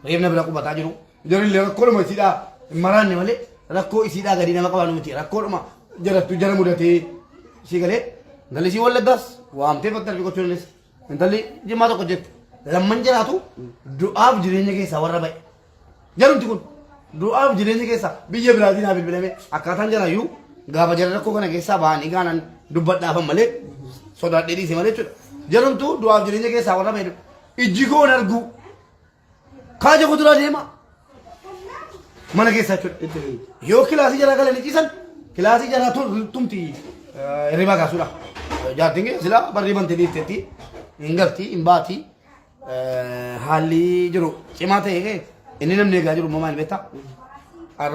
reefna bira qubataa jiru ijoollee rakkoodhuma isiidhaa hin maraanne malee rakkoo isiidhaa gadi nama qabaanu miti rakkoodhuma jarattu jara mudatee isii galee intalli isii wallaggaas waamtee bakka tarbii gochuu dandeessa intalli jimmaa tokko jette lamman jiraatu du'aaf jireenya keessaa warra ba'e jarumti kun du'aaf jireenya keessaa biyya biraatiin haa bilbilame akkaataan jaraayyuu gaafa jara rakkoo kana keessaa ba'anii gaanan dubbadhaafan malee sodaadhee dhiise malee jechuudha jarumtu du'aaf jireenya keessaa warra ba'e ijji koon argu kaaja kuduraa deema mana keessa jechuudha. Yoo kilaasii jala galanii ciisan kilaasii jala tumti hirriba kaasudha. Jaartiin kee sila barrii bantee dhiifteetti hin galti hin baati haalli jiru cimaa ta'e inni namni eegaa jiru uumamaan beektaa.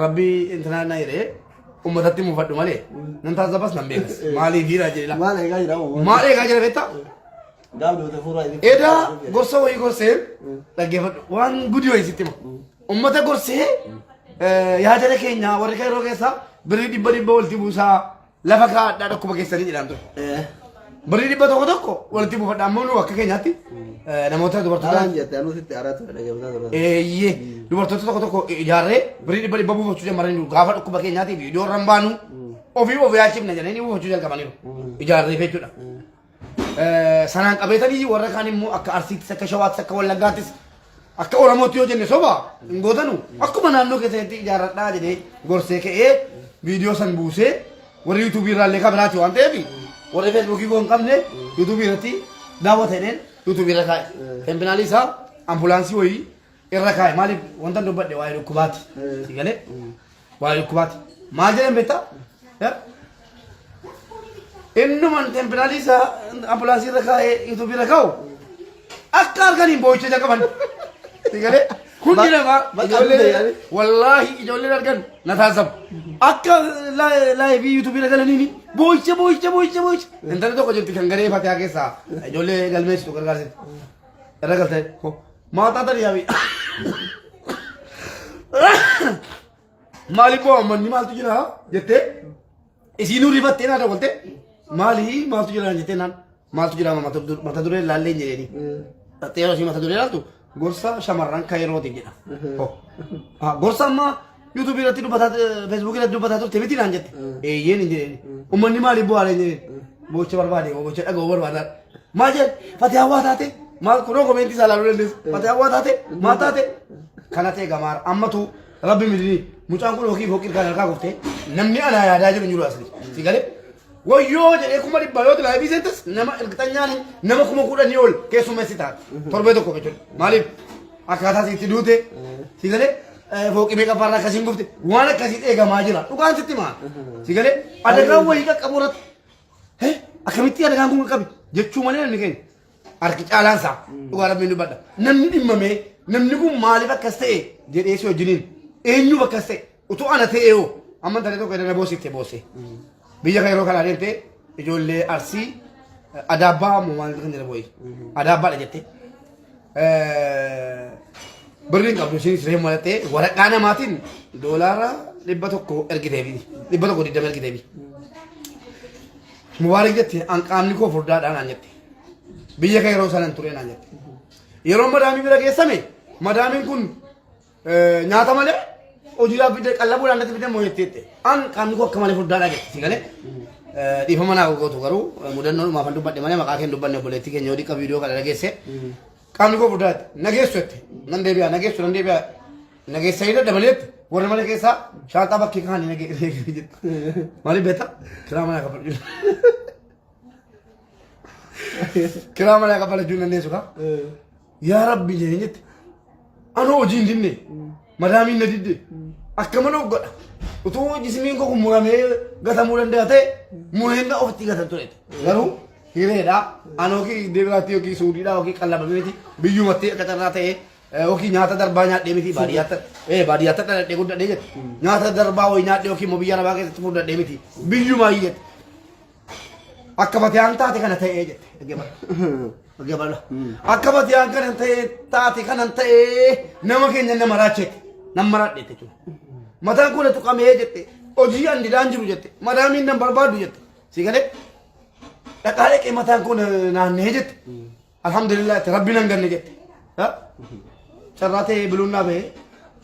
Rabbii intanaa na jedhee ummatatti mufadhu malee nan taasisabas nan beekas maaliif jira jedhela. Maal eegaa jira moo? Maal eegaa jira beektaa. Gaafdoota fuuraa inni. Edaa gorsa wayii gorsee dhaggeeffadhu waan guddi wayii sitti hima. Ummata gorsee yaadala keenya warri kan yeroo keessa birrii dhibba walitti buusaa lafa kaadhaa dhakkuma keessanii jedhaan ture. Birrii dhibba tokko walitti buufadha ammoo nu akka keenyaatti namoota dubartoota. Alaan jette anu sitti aaraa ture dhaggeeffataa ture. Eeyyee dubartoota tokko ijaarree birrii dhibba buufachuu jalqabanii gaafa dhakkuma keenyaatiif iddoo irra hin baanu ofii of yaachifna jedhanii buufachuu jalqabaniiru ijaarree jechuudha. Sanaan qabeetanii warra kaan immoo akka Arsiittis akka Shawaattis akka Wallaggaattis akka Oromootti yoo jenne soba hin gootanu akkuma naannoo keessatti ijaarradhaa jedhee gorsee ka'ee viidiyoo san buusee warri yuutuubii irraallee kabiraati waan ta'eef warri feesbuukii koo hin qabne yuutuubii irratti daawwatanii yuutuubii irra kaa'e. Tempinaalii isaa ambulaansii wayii irra kaa'e maaliif wanta dubbadhe waa'ee dhukkubaati. Sigalee waa'ee dhukkubaati maal jedhan beektaa? Innuman tempinaalii isaa ambulaansii irra kaa'ee yuutuubii irra kaa'u akka arganiin boo'icha jalqaban. Sigalee hundi namaa ijoollee wallaahi ijoolleen argan na taasisamu akka laayivii yuutuubii irra galaniini boo'icha. Intalli tokko jirti kan garee fataa keessaa ijoollee galmeessitu gargaarsitu irra galtee maataa tani yaabi maaliif boo ammanni maaltu jira jettee isiinuu rifattee naa dabalte maali maaltu jira jettee naan maaltu jira mata duree laallee jedheeni tattee yeroo isii mata duree laaltu gorsa shamarran kan yerootiif jedha. Gorsa amma yuutuubii irratti dubbataa feesbuukii irratti dubbataa turte miti naan jette eeyyeen hin jedheeni ummanni maaliif bu'aalee hin jedheeni boocha barbaade boocha dhaga'uu barbaadaan maal jedhe fatee hawwaa taate maal kunoo koomeentii isaa laaluu dandeessu fatee hawwaa taate maal taate kana ta'e gamaara ammatu rabbi midini mucaan kun hokii foqii kan harkaa kuftee namni anaa yaadaa jiru jiru asli sigalee wayyoo jedhee kuma dhibba yoo tilaa fi seentas nama ergitanyaan nama kuma kudhanii ol keessummeessi taate torbee tokko jechuudha maaliif akkaataa sitti duute sigalee foqii meeqa farraa akkasiin gufte waan akkasii eegamaa jira dhugaan sitti maal sigalee adagaan wayii qaqqabu irratti akkamitti adagaan kun qaqqabe jechuu malee namni keenya harki caalaan isaa dhugaa rabbiin dubbadha namni dhimmamee namni kun maaliif akkas ta'e jedhee si wajjiniin eenyuuf akkas ta'e utuu ana ta'e yoo amma talee tokko edana boositte boosee biyya kan yeroo kana adeemte ijoollee Arsii adaabbaa maal kan jedhamu wayii adaabbaadha jettee birriin qabdu isheen siree malattee waraqaa namaatiin doolaara 100 ergiteefi 120 ergiteefi mubaarak jette anqaamni koo furdaadhaan aan jette biyya kan yeroo sanan ture naan jette yeroo madaamii bira geessame madaamiin kun nyaata malee hojiidhaaf fidee qallabuudhaan natti fidee moo'etti an qaamni koo akka malee furdaadhaa jette sigalee dhiifama naa gootu garuu mudannoo maafan dubbadhe malee maqaa keenya dubbanne obboleettii keenya yoo dhiqqa viidiyoo kana dhageesse qaamni koo furdaadha nageessu jette nan deebi'a nageessa hidha dabaleetti warra mana keessaa shaanxaa bakkee kaanii nageesse jette maaliif beektaa kiraa manaa kafalu kiraa manaa kafalachuun dandeessu kaa yaa rabbi jedhee jette anoo hojii hin dinne madaamiin na didde akka mana godha utuu jismiin koo kun muramee gatamuu danda'a ta'e mureen gaa ofitti gatan ture garuu hireedhaa anoo kii deebiraatti yookiin suudiidhaa yookiin qallabameeti biyyumatti akka carraa ta'e yookiin nyaata darbaa nyaadhee miti baadiyyaatti dhaladhee guddadhee jette nyaata darbaa wayii nyaadhee yookiin immoo biyya nabaa keessatti fudhadhee miti biyyumaa jette akka batiyaan taate kana ta'ee jette akka batiyaan kana taate kana ta'ee nama keenya nama raachete nama maraadheete jechuudha mataan kun tuqamee jette hojii andidaan jiru jette madaamiin nan barbaadu jette sigalee dhaqaalee qee mataan kun naannee jette alhamdulillah itti rabbi nan ganne jette carraa ta'ee biluunnaa bahee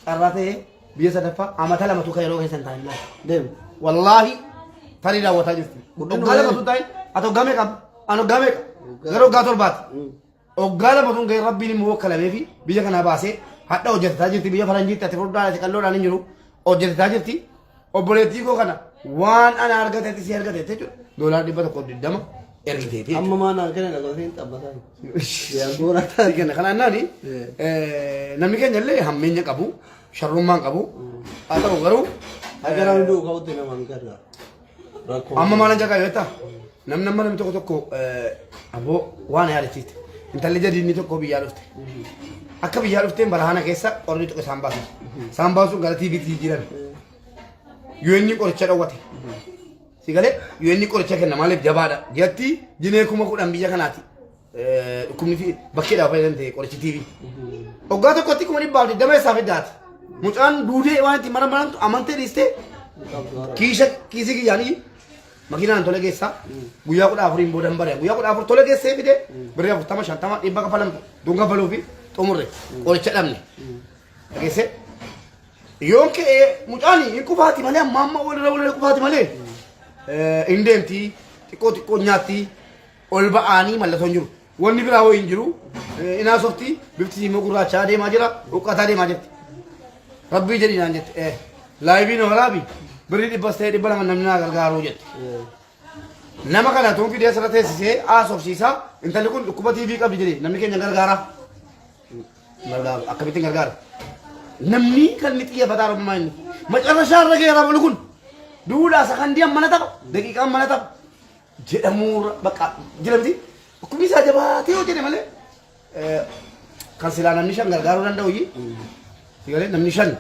carraa ta'ee biyya sadaffaa amata lamatu kan yeroo keessan taa'in deemu wallaahi tarii daawwataa jirti hoggaa lamatu taa'in ati hoggaa meeqa ani hoggaa meeqa gara hoggaa torbaati hoggaa lamatuun gahee rabbiin immoo wakkalamee fi biyya kanaa baasee hadha hojjetaa jirti biyya faranjiitti ati furdaan ati qalloodhaan hin jiru hojjetaa jirti obboleettii koo kana waan ana argateetti si argateetti jechuudha doolaar 120 ergiteeti. Amma maanaan kana dhaqateen xabbataa. Yaa goora taate. Kenna kanaan naani namni keenya illee hammeenya qabu sharrummaan qabu haa ta'u garuu Agaraan hunduu ka'utti nama hin gargaaru. Rakkoo. amma maalan jaqa yoo ta'u namni tokko aboo waan yaadachiiste intalli jadiinni tokko biyyaa dhufte akka biyyaa dhufteen barahaana keessa qorri tokko isaan baasu isaan baasuun gara tiiviitii jiran yoo inni qoricha dhawwate si galee yoo inni qoricha kenna maaliif jabaadha jetti jinee 10,000 biyya kanaati dhukkubni fi bakkeedhaaf fayyadamte qorichi tiivii hoggaa tokkotti 100 dama isaa fiddaati mucaan duudee waan itti mara amantee dhiiste kiisii kiyyaanii makiinaan tole keessa guyyaa 14 boodan bare guyyaa 14 tole keessee fide birrii 40 50 dhibba kafalamtu dunga faluu fi xumurre qoricha dhabne dhageesse yoon ka'ee mucaan hin kufaati malee amma walirra kufaati malee hin deemti xiqqoo nyaatti ol ba'anii mallattoon jiru wanni biraa wayii hin jiru inaa softi bifti immoo gurraachaa deemaa jira huqqataa deemaa jirti rabbii jedhi naan jette laayibiin waraabi birrii 100 namni naa gargaaruu jette nama kana tuun fidee asirra teessisee haasofsiisaa intalli kun dhukkuba tiivii qabdi jedhee namni keenya gargaara akkamittiin gargaara namni kan ni xiyyeeffataa rabummaa inni macarrashaa irra geeraa bulu kun duudhaa sakandiyan mana tapha daqiiqaan mana tapha jedhamuu bakka jedhamti dhukkubni isaa jabaatee yoo jedhe malee kan silaa namni 5 gargaaruu danda'u sigalee namni 5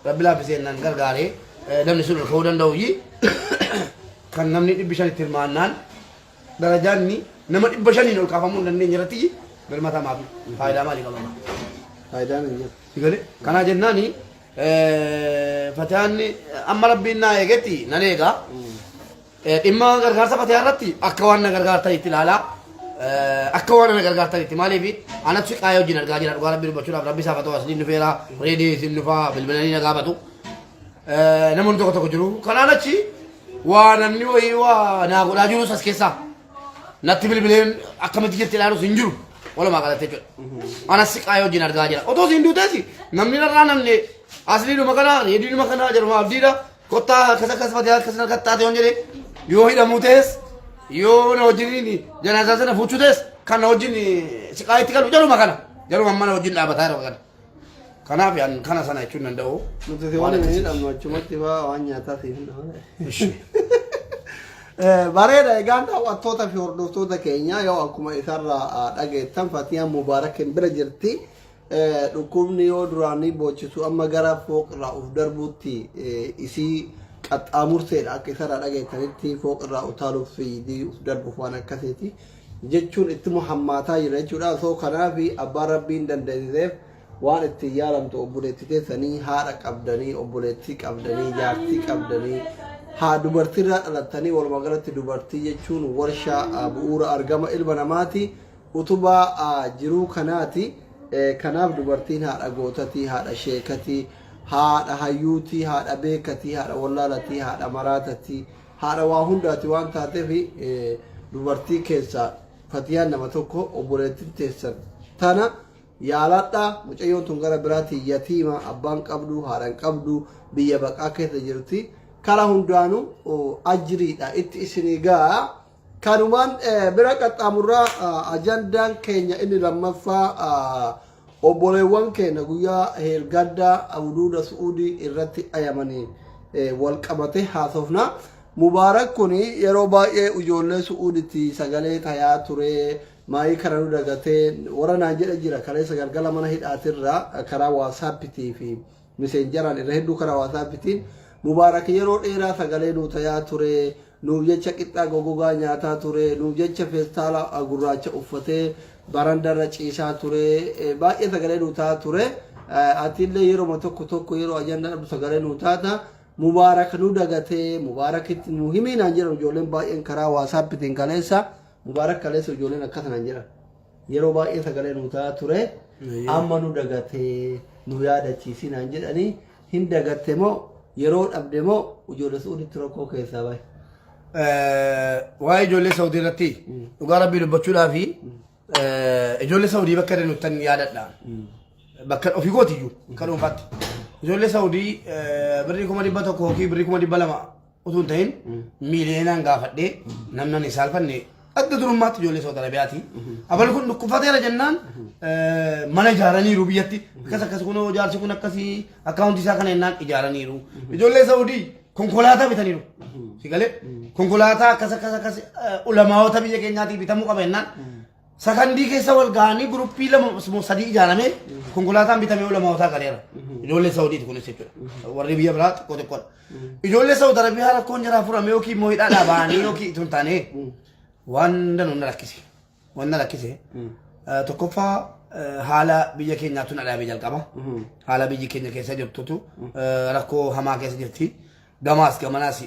rabbi laaffisee nan gargaaree namni sun ka'uu danda'u kan namni 500 itti hirmaannaan darajaan inni nama 500 ol kaafamuu hin dandeenye irratti galmatamaa fi faayidaa maalii qaba? Faayidaan hin jiru. Sigalee kanaa jennaani Fatiyaan amma rabbiin naa eegetti nan eegaa dhimma gargaarsa Fatiyaa irratti akka waan na gargaartan itti ilaalaa akka waan na gargaartan itti maaliif anatti qaayee wajjin argaa jira dhugaa rabbi dubbachuudhaaf rabbi isaa fatoo asliin dhufeera reedii isin dhufaa bilbilanii na gaafatu namoonni tokko jiru kanaan achi waa namni wayii waa naa godhaa jirus as keessaa natti bilbileen akkamitti jirti ilaalus hin jiru walumaa galatti jechuudha anatti qaayee wajjin argaa jira otoo siin duuteesi namni narraa namni asliidhuma kana reediidhuma kana jedhama abdiidha kottaa akkas Fatiyaa akkas narkattaate yoon jedhe yoo hidhamuu ta'es yoo na wajjin janaasaa sana fuuchuu ta'es kan na wajjin siqaa itti galu jaruma kana jaruma amma na wajjin dhaabbataa jira kana kanaaf yaan kana sana jechuun danda'u. Nuti waan hin hidhamnu achumatti waan nyaataa siif hin bareeda egaan daawwattoota fi hordoftoota keenya yoo akkuma isarraa dhageettan Fatiyaan Mubaarakin bira jirti. Dhukkubni yoo duraanii boochisu amma gara fooqirraa uf darbuutti isii qaxxaamurteedha akka isarraa dhageettanitti fooqirraa utaaluuf fiidii uf darbuuf waan akkasiiti jechuun itti muhammaataa jira jechuudha. Soo kanaaf abbaan rabbiin dandeessiseef waan ittiin yaalamtu obboleettii keessanii haadha qabdanii obboleettii qabdanii jaartii qabdanii haa dubartiirraa dhalattanii walumaa galatti dubartii jechuun warshaa bu'uura argama ilma namaati utubaa jiruu kanaati. Kanaaf dubartiin haadha gootatii haadha sheekatii haadha hayyuutii haadha beekatii haadha wallaalatii haadha maraatatii haadha waa hundaati waan taateef dubartii keessaa Fatiyaan nama tokko obboleettiin teessan tana yaaladha mucayyoon tun gara biraatii yatiima abbaan qabdu haadhan qabdu biyya baqaa keessa jirti karaa hundaanuu ajriidha itti isinii gaa kanumaan bira qaxxaamurraa ajandaan keenya inni lammaffaa obboleewwan keenya guyyaa heelgaddaa awduuda su'uudii irratti ayamanii wal qabate haasofna. Mubaarak kun yeroo baay'ee ijoollee su'uuditti sagalee tayaa ture maayii kana nu dagatee waranaan jedha jira kaleessa galgala mana hidhaatirraa karaa waasaappitii fi miseenjaraan irra hedduu karaa waasaappitiin Mubaarak yeroo dheeraa sagalee nu tayaa ture. Nuuf jecha qixxaa gogogaa nyaataa ture nuuf jecha feestaala gurraacha uffatee barandarra ciisaa ture baay'ee sagalee nu ta'a ture atillee yeroo tokko yeroo ajandaan sagalee nu taata Mubaarak nu dagatee Mubaarakitti nu himinaan jedhan ijoolleen baay'een karaa waasaappitiin kaleessa Mubaarak kaleessa ijoolleen akkasanaan jedhan yeroo baay'ee sagalee nu ta'a ture amma nu dagatee nu yaadachiisinaan jedhanii hin dagatte moo yeroo dhabde moo ijoollee su'uuditti rakkoo keessaa baay'ee. Waa'ee ijoollee Saawudii irratti dhugaa rabbii dubbachuudhaa fi ijoollee Saawudii bakka nutan yaadadha. Bakka ofii gootiyyuu kan dhuunfaatti. Ijoollee Saawudii birrii 1,100 yookiin birrii 200,000 utuu hin ta'in miiliyeenaan gaafadhee namni isaan fanne adda durummaatti ijoollee Saawud Arabiyaati. Abal kun dhukkufateera jennaan mana ijaaraniiru biyyatti. Akkas kunoo jaarsi kun akkasii akkaawunti isaa kana jennaan ijaaraniiru. Ijoollee Saawudii konkolaataa bitaniiru. Sigalee konkolaataa akkas ulamaawota biyya keenyaatii bitamuu qaba jennaan. Sakandii keessa wal ga'anii guruppii lama sadii ijaaramee konkolaataan bitamee ulamaawotaa galeera. Ijoollee Saawudiiti kunis jechuudha. Warri biyya biraa xiqqoo xiqqoodha. Ijoollee Saawud Arabiyaa rakkoon jiraa furame yookiin immoo hidhaadhaa ba'anii yookiin tun taane waan danuu na rakkise. Waan na rakkise tokkoffaa haala biyya keenyaatu na dhaabee jalqaba. Haala biyyi keenya keessa jirtutu rakkoo hamaa keessa jirti. Gamaas gamanaas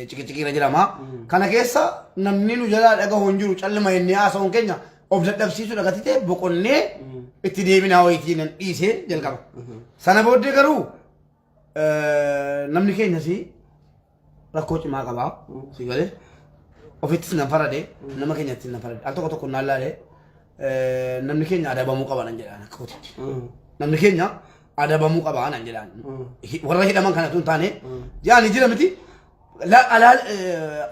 ciqiciqiira jirama. Kana keessa namni nu jalaa dhagahu hin jiru callima jennee haasa'uun keenya of dadhabsiisuu gatite boqonnee itti deebinaa wayitii nan dhiisee jalqaba. Sana booddee garuu namni keenyas rakkoo cimaa qabaa. Si galee ofittis nan farade nama keenyatti nan farade al tokko tokko naan laalee namni keenya adabamuu qaba nan jedhaan akka hutitti. Namni keenya adabamuu qaba nan jedhaan. Warra hidhaman kanatu hin taane yaani jira miti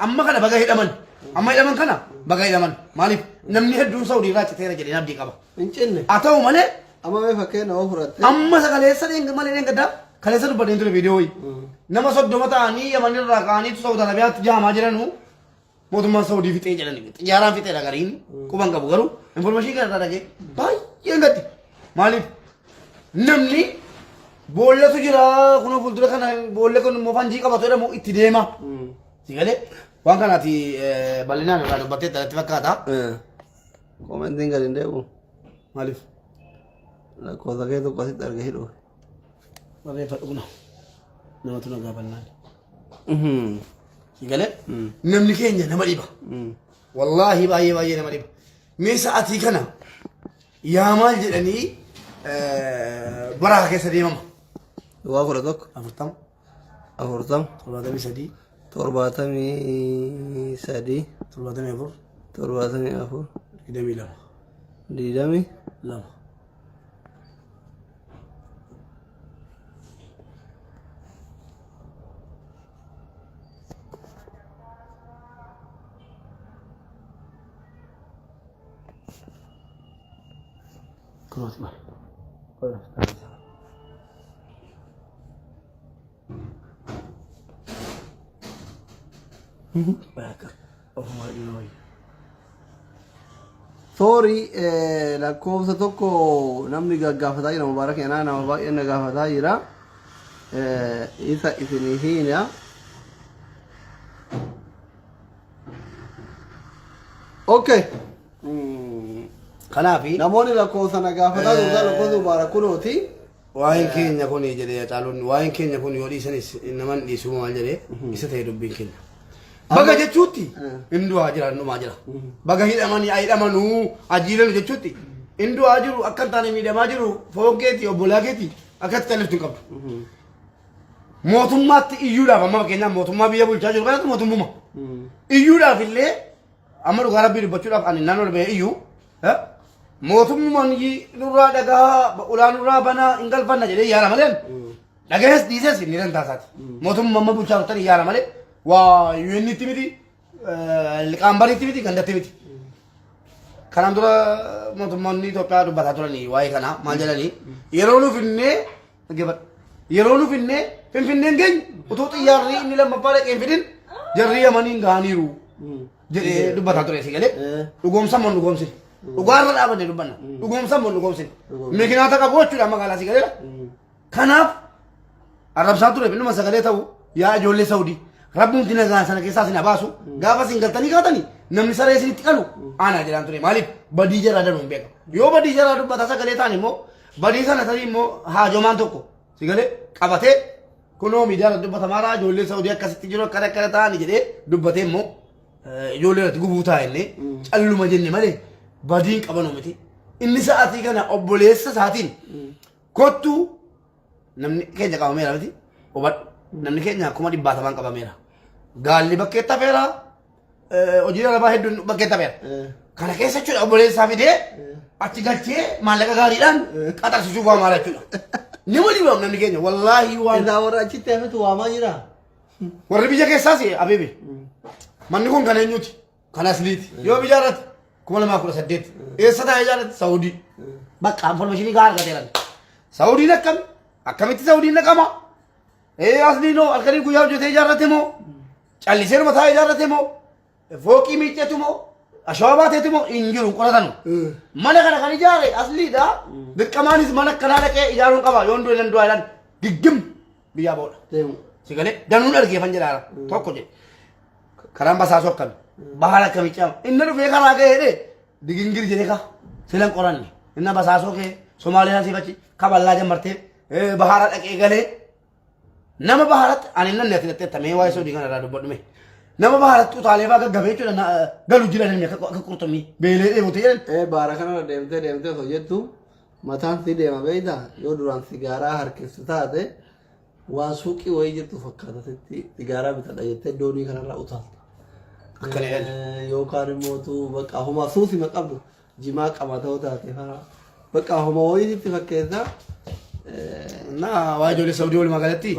amma kana baga hidhaman. Amma hidhaman kana baga hidhaman maaliif namni hedduun Saawudii irraa citeera jedhee abdii qaba. Hin cinne. Haa ta'u malee amma mee fakkeenya oo fudhatte. Amma sagaleessa malee gaddaa kaleessa dubbadeen ture viidiyoo nama 30 ta'anii Yaman irraa ka'aniitu Saawud Arabiyaatti jaamaa jiranu mootummaan Saawudii fixee jedhani. Xiyyaaraan fixee dhagariin quban qabu garuu information kana irraa dhagee baay'ee gatti. Maaliif namni boollatu jira kunoo fuuldura kana boolle kun immoo fanjii qabatu jedhamu itti deema. Si galee waan kanaati bal'inaan irraa dubbattee itti fakkaata. Komentiin gadi hin deebi'u. Maaliif? Lakkoofsa kee tokko asitti arga hidhu. Barreeffadhu kuna namatu na gaafannaan. Si galee namni keenya nama dhiba. Wallaahi baay'ee nama dhiba. Mee sa'aatii kana yaa maal jedhanii baraa keessa deemama. Waa kudha tokko. 40 73 73 73 74 74 22 22 lama. Kunooti maal? Soorii lakkoofsa tokko namni gaggaafataa jira mubaarak yanaa nama baay'ee na gaafataa jira isa isinii hiina okay Kanaafi namoonni lakkoofsa na gaafataa turtan lakkoofsa mubaarak kunooti waa'een keenya kun jedhee caaluun waa'een keenya kun yoo dhiisanis naman dhiisuu maal jedhee isa ta'e dubbiin keenya. Baga jechuutti hindu'aa jira hindumaa jira. Baga hidhamanuu ajiilanu jechuutti hindu'aa jiru akka hin taane miidhamaa jiru foon keetii obbolaa keetii akkatti califtu hin qabdu. Mootummaatti iyyuudhaaf amma fakkeenyaaf mootummaa biyya bulchaa jiru kanatti mootummuma. Iyyuudhaaf illee amma dhugaa rabbii dubbachuudhaaf ani naannoo dhabee iyyuu mootummaan nurraa dhagaa ulaa nurraa banaa hin galfanna jedhee yaara malee dhagahees dhiisees hin dandaasaati. Mootummaa amma bulchaa turtan yaara malee waa yuunitti miti liqaambariitti miti gandatti miti. Kanaan dura mootummoonni Itoophiyaa dubbataa turanii waa'ee kanaa maal jedhanii yeroo nu finnee yeroo nu finnee finfinneen keenya utuu xiyyaarri inni lammaffaa dhaqee hin fidin jarri Yamaniin ga'aniiru jedhee dubbataa ture si galee dhugoomsan moo dhugoomsin dhugaarra dhaabanne dubbanna dhugoomsan moo dhugoomsin miikinaata qabu jechuudha magaalaa si galeedha. Kanaaf arrabsaa ture binnuma sagalee ta'u yaa ijoollee Saawudii rabbiin dinagaa sana keessaa sin baasu gaafa sin galtanii kaatanii namni saree isinitti qalu aanaa jedhaan ture maaliif badii jaraa danuun beeka yoo badii jaraa dubbata sagalee ta'an immoo badii sana ta'anii immoo haajomaan tokko si galee qabatee kunoo miidiyaa dubbatamaadhaa ijoollee Saawudii akkasitti jiru akkana ta'ani jedhee dubbatee immoo ijoollee irratti gubuu taa'ennee calluma jenne malee badiin qabanu miti inni sa'aatii kana obboleessa isaatiin kottuu namni keenya qabameera miti hubadhu namni keenya akkuma 100 qabameera. Gaalli bakkeetta feera hojii dhalabaa hedduun bakkeetta feera. Kana keessa jechuudha obboleessaa fidee achi galchee maallaqa gaariidhaan qaxarsisuuf waamaa jechuudha. Nama dhibamu namni keenya wallaahi waan. Isaa warra achitti hafetu waamaa jira. Warri biyya keessaas abeebe manni kun kan eenyuti kan asliiti yoo ijaarrate 2018 eessa taa'ee ijaarrate Saawudii bakka informationii gahaa argateeran Saawudiin akkamitti Saawudiin naqama asliin hoo halkanii guyyaa hojjetee ijaarrate moo callisee mataa ijaarrate moo fooqii miicceetu moo ashawaa baateetu moo hin jiru qoratanu mana kana kan ijaare asliidha dirqamaanis mana kanaa dhaqee ijaaruun qaba yoon du'e nan du'aa giggim biyyaa booda sigalee danuun argeeffan jedhaara tokko jedhe karaan basaasoo akkami bahara akkami caama inni dhufee karaa kee jedhee digingir jedhee ka silan qoranne inni basaasoo kee Somaaliyaa sifachi kaballaa jammartee bahara dhaqee galee nama baharatti ani nan neeti netti tamee waa'ee soodii kana irraa dubbadhume nama baharatti utaalee baa gaggabee jechuudha galu jiran inni akka qurxummii beelee dheebute jedhan bahara kanarra deemtee osoo jettu mataan si deema beeyta yoo duraan sigaaraa harkiftu taate waan suuqii wayii jirtu fakkaatatetti sigaaraa bitadha jettee doonii kanarra utaalta. Yookaan immoo bakka homaa suusima qabdu jimaa qabatoo taate bakka homaa wayiitti fakkeessa. Naa waa ijoollee Saawudii walumaa galatti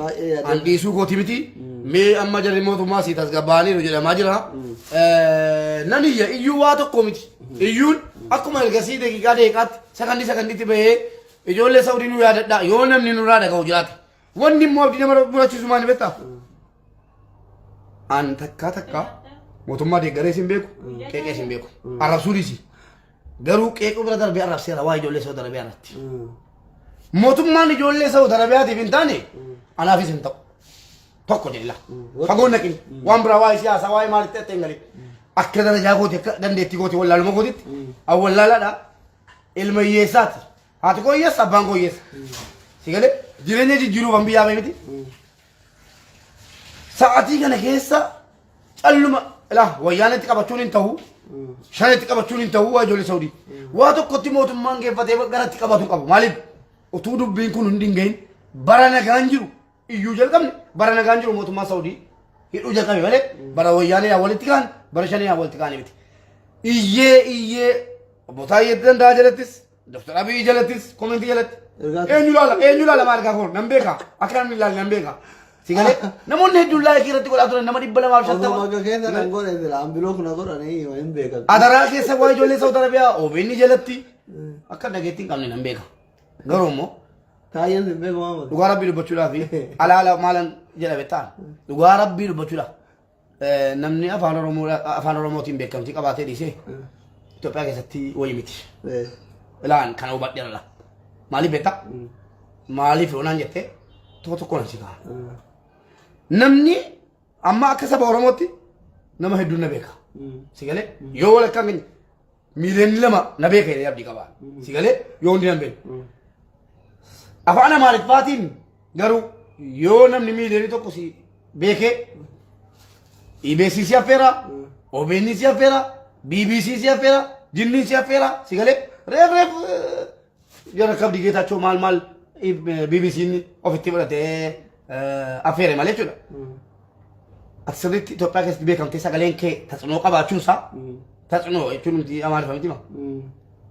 handhiisuu kooti miti mee amma jarri mootummaa sii tasgabbaa'aniiru jedhamaa jira. Nan iyyuu waa tokko miti iyyuun akkuma ergasii deeqaatti sakandiitti bahee ijoollee Saawudii nu yaadadha yoo namni nurraa dhaga'u jiraate wanni immoo abdii nama murachiisu maal beektaa? An takka mootummaa deeggaree sin beeku qeeqee sin beeku arrabsuu dhiisi garuu qeequu bira darbee arrabseera waa ijoollee Saawudii Arabiyaa irratti. Mootummaan ijoollee Saawudii Arabiyaatiif hin taane anaafis hin ta'u tokko jedhila fagoon naqin waan biraa waa'ee siyaasaa waa'ee maalitti ta'e hin galin akka darajaa kooti akka dandeettii kooti wallaaluma kootitti awwallaalaadha ilma hiyyeessaati haati koo hiyyeessa abbaan koo hiyyeessa si galee jireenya jijjiiruuf an biyyaa miti sa'aatii kana keessa calluma ilaa wayyaanatti qabachuun hin ta'u shanitti qabachuun hin ta'u waa ijoollee Saawudii waa tokkotti mootummaan geeffatee garatti qabatu qabu maaliif utuu dubbiin kun hundi hin gahin bara nagaan jiru iyyuu jalqabne bara nagaan jiru mootummaa Saawudii hidhuu jalqabe malee bara wayyaanee yaa walitti kaan bara shanii yaa walitti kaane miti iyyee obbo Taayyee Danda'a jalattis Dr. Abiy jalattis komentii jalatti eenyu laala maal gaa koon nan beeka akka namni ilaali nan beeka si galee namoonni hedduun laayikii irratti godhaa turan nama 250 Bakka keessa kan godhe jira ambiloo kuna godhanii hin beekan. Adaraa keessa waa ijoollee Saawudii Arabiyaa OBN jalatti akka dhageettiin qabne nan beeka. Garuu immoo Taayyeen hin beeku maamadu. dhugaa rabbii dubbachuudhaaf alaala maalan jedhame ta'an dhugaa rabbii dubbachuudhaaf namni afaan Oromootiin beekamtii qabaatee dhiisee Itoophiyaa keessatti wayii miti. Ilaan kana hubadheerra. Maaliif beektaa? Maaliif yoonaan jettee tokko nan si ka'a. Namni amma akka saba Oromootti nama hedduun na beeka. Si galee yoo wal akkaan keenya miiliyoonni 2 na beeka jedhee abdii qaba. Si galee yoo hundi nan beeku. Afaan Amaariffaatiin garuu yoo namni miiliyoonni 1 si beekee EBS si affeera, OBN si affeera, BBC si affeera, Jinni si affeera, si galee reef jara kabdi geetaachoo maal BBC'n ofitti fudhatee affeere malee jechuudha. Ati sirriitti Itoophiyaa keessatti beekamtee sagaleen kee taatsunoo qabaachuunsaa taatsunoo jechuun nuti Amaariffaa miti ma.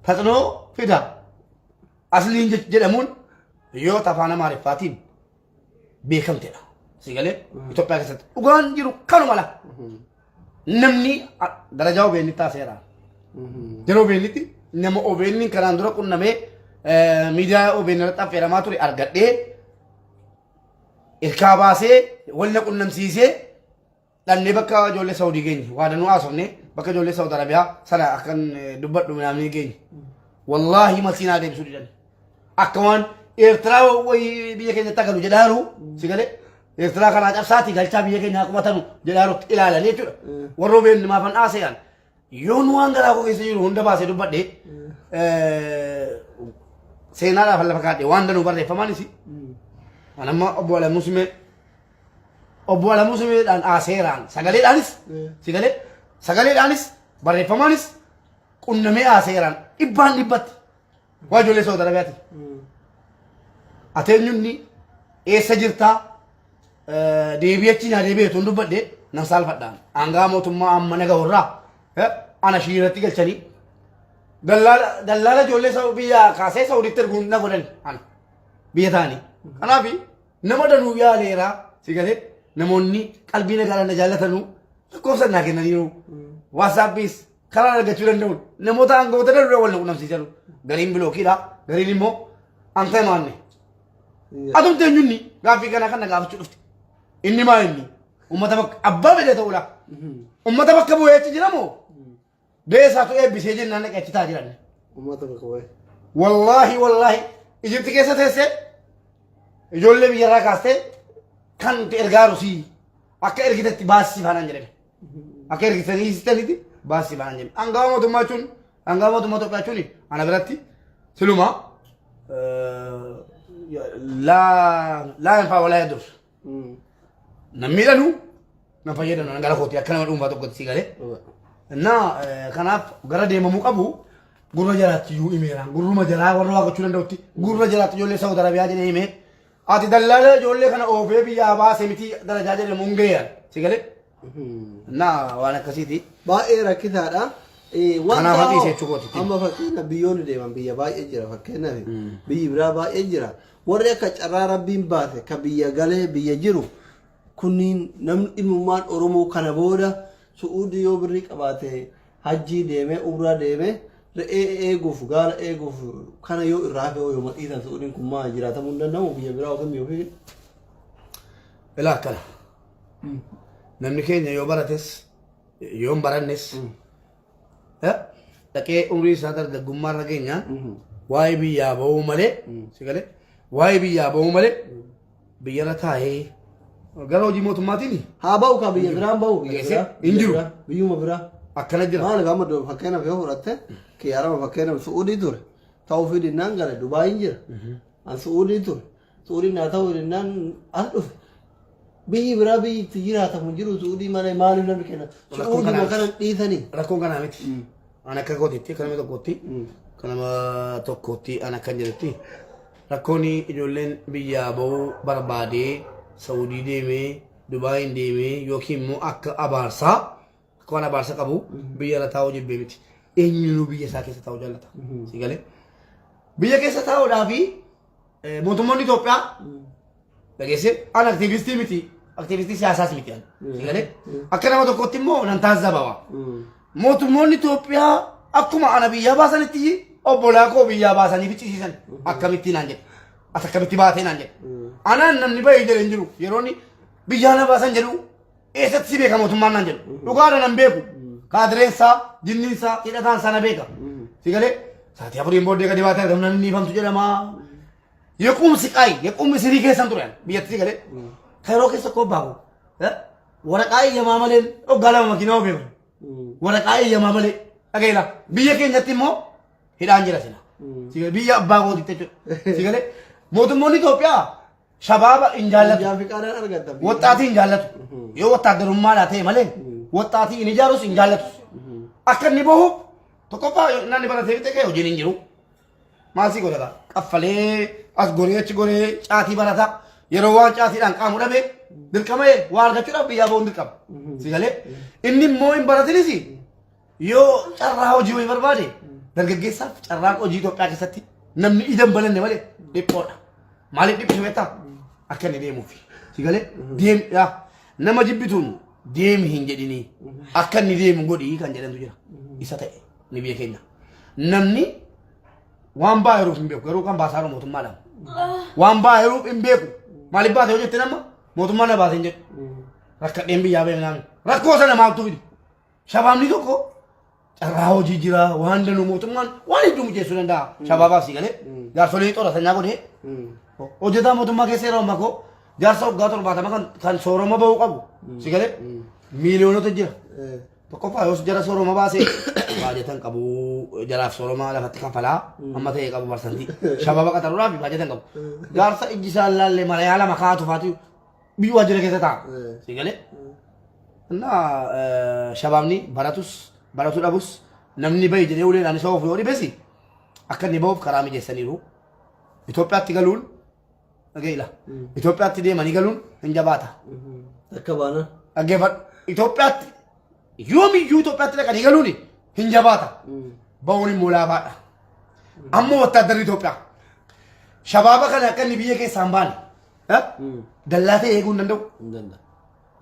Taatsunoo fida asliin jedhamuun yoo afaan Amaariffaatiin beekamteedha. Si galee Itoophiyaa keessatti dhugaan jiru kanuma la. Namni darajaa OBN taaseera. Yeroo OBN'tti nama OBN kanaan dura qunnamee miidiyaa OBN irratti affeeramaa ture argadhee ilkaa baasee walna qunnamsiisee dhannee bakka ijoollee Saawudii geenye waadanuu haasofnee bakka ijoollee Saawudii Arabiyaa sana akkan dubbadhu midhaamnii geenye wallaahi masiinaa deebisuu didan akka waan Eertiraa wayii biyya keenyatti agalu jedhaaru si galee Eertiraa kanaa cabsaatii galchaa biyya keenyaa qubatanu jedhaarutti ilaalanii jechuudha warra OBN maafan haasa'an yoon waan garaa koo keessa jiru hunda baasee dubbadhee seenaadhaaf lafa kaadhee waan danuu barreeffamaanis anamma obbo Alamuu Simeedhaan haaseeraan sagaleedhaanis si galee sagaleedhaanis barreeffamaanis qunnamee haaseeraan dhibbatti waa ijoollee Saawudii Arabiyaati. Ateenyuunni eessa jirtaa deebi'achi naa deebi'eetuun dubbadhee nan saalfadhaan aangaa mootummaa amma naga warraa ana shiiratti galchanii dallaala ijoollee biyya kaasee Saawudiitti erguun na godhan ana biyya ta'anii. Kanaaf nama danuu yaaleeraa si galee namoonni qalbii nagaadhaan na jaallatanuu lakkoofsa naa kennaniiru WhatsAppis karaa argachuu danda'u namoota aangoota darbe wal quunnamsiisan gariin bilookiidha gariin immoo anta maanne atumte eenyunni gaaffii kana kana gaafachuu dhufte inni maa inni ummata bakka abbaa fedhe ta'uudha ummata bakka bu'ee achi jira moo deesaatu eebbisee jennaan dhaqee achi taa jiran ummata bakka bu'ee wallahi Ijipti keessa teessee ijoollee biyyarraa kaastee kan ergaa rusii akka ergitetti baasii faanaan jedhame akka ergitanii sistanitti baasii faanaan jedhame hangawa mootummaa jechuun hangawa mootummaa Itoophiyaa jechuun ana biratti siluma laa infaa walaa yadur namni dhanu na fayyadamu na gara kooti akka nama dhuunfaa tokkotti si galee naa kanaaf gara deemamuu qabu gurra jalaatti yuu imeeraan gurruma jalaa warra waaqachuu danda'utti gurra jalaatti ijoollee Saawud Arabiyaa jedhee himee ati dallaala ijoollee kana oofee biyyaa baasee miti darajaa jedhamu hungeeyyan si galee naa waan akkasiiti baay'ee rakkisaadha kanaaf hadhiise jechuudha amma fakkeenya biyyoonni deeman biyya baay'ee jira fakkeenyaaf biyyi biraa baay'ee jira warri akka carraa rabbiin baase ka biyya galee biyya jiru kunniin namni dhimmumaan Oromoo kana booda Su'uudii yoo birrii qabaate hajjii deemee umraa deemee re'ee eeguuf gaala eeguuf kana yoo irraa fe'oo yoo madhiisan Su'uudiin kun maa jiraatamuu hin danda'amu biyya biraa ofii ofii ilaa akkana namni keenya yoo barates yoo hin barannes dhaqee umrii isaa dargaggummaa irra geenyaan waa'ee biyyaa bahuu malee si galee waa'ee biyyaa bahuu malee biyyarra taa'ee gara hojii mootummaatiin haa ba'u ka biyya biraan ba'u biyya biraa hin jiru biyyuma biraa akkana jira maal gama fakkeenyaaf yoo fudhatte kiyyaarama fakkeenyaaf Su'uudii ture ta'uu fi dinnaan gale Dubaayin jira an Su'uudii ture Su'uudiin naa ta'uu dinnaan as dhufe biyyi biraa biyyi itti jiraatamu jiru Su'uudii malee maaliif namni kenna Su'uudii kana dhiisanii rakkoon kanaa miti an akka gootitti kanama tokkotti kanama tokkotti an akkan jedhetti rakkoon ijoolleen biyyaa bahuu barbaadee Saawudii deemee Dubaayin deemee yookiin immoo akka abaarsaa akka waan abaarsa qabu biyya irra taa'uu jibbee miti eenyuunuu biyya isaa keessa taa'uu jaallata si galee biyya keessa taa'uudhaa fi mootummoonni Itoophiyaa dhageesse an aktiivistii miti aktiivistii siyaasaas miti si galee akka nama tokkotti immoo nan taasisabawa mootummoonni Itoophiyaa akkuma ana biyyaa baasanitti obbolaa koo biyyaa baasanii ficcisiisan akkamitti naan jedhe as akkamitti baatee naan jedhe anaan namni bahee jedhe hin jiru yeroonni biyyaa na baasan jedhu eessatti si beeka mootummaan naan jedhu dhugaadha nan beeku kaadireensaa jinniinsaa hidhataansaa na beeka si galee saatii afuriin booddee gadi baatee argamnan inni ifamtu jedhamaa yequmsi qaayi yeqummi sirii keessan turan biyyatti si galee kayroo keessa koo baabu waraqaa eeyyamaa malee dhoggaa lama makiinaa oofeeman waraqaa eeyyamaa malee dhageela biyya keenyatti immoo hidhaan jira sila biyya abbaa gootitti jechuudha si galee mootummoonni Itoophiyaa shabaaba hin jaallatu waxxaatii hin jaallatu yoo wattaaddarummaadhaa ta'e malee waxxaatii hin ijaarus hin jaallatu akka inni bahu tokkoffaa namni baratee fixe kee hojiin hin jiru maal si godhata qaffalee as goree achi goree caatii barata yeroo waan caatiidhaan qaamu dhabe dirqamee waa argachuudhaaf biyyaa bahuun dirqama si galee inni immoo hin baratinis yoo carraa hojii wayii barbaade dargaggeessaaf carraan hojii Itoophiyaa keessatti namni idan balanne malee dhiphoodha maaliif dhiphisu beektaa akka inni deemuufi si galee deem nama jibbituun deemi hin jedhinii akka inni deemu godhii kan jedhantu jira isa ta'e ni biyya keenya namni waan baa yeruuf hin beeku garuu kan baasaa mootummaadhaan waan baa yeruuf hin beeku maaliif baate hojjette nama mootummaan na baase hin jedhu rakkadheen biyyaa beeku naami rakkoo sana maaltu fidi shabaabni tokko carraa hojii jira waan danuu mootummaan waan hedduu mijeessuu danda'a shabaabaaf si galee jaarsolii xora sanyaa godhee hojjetaa mootummaa keessa yeroo ammaa koo jaarsa waggaa 70 kan sooroma bahuu qabu si galee miiliyoonota jira tokkoffaa yoo jara sooroma baasee baajetan qabu jaraaf sooroma lafatti kanfalaa amma ta'e qabu barsantii shabaaba qaxaruudhaaf baajetan qabu jaarsa ijji isaan laallee malayaala makaatu faatu biyyu waajjira keessa ta'a si galee shabaabni baratu dhabus namni bahi jedhee uleedhaan isa of yoo dhibesi akka inni bahuuf karaa mijeessaniiru Itoophiyaatti galuun dhageela Itoophiyaatti deemanii galuun hin jabaata akka baana dhaggeeffadhu Itoophiyaatti yoomiyyuu Itoophiyaatti dhaqanii galuun hin jabaata bahuun immoo laafaadha ammoo wattaaddarri Itoophiyaa shabaaba kana akka inni biyya keessaa hin baane dallaatee eeguu hin danda'u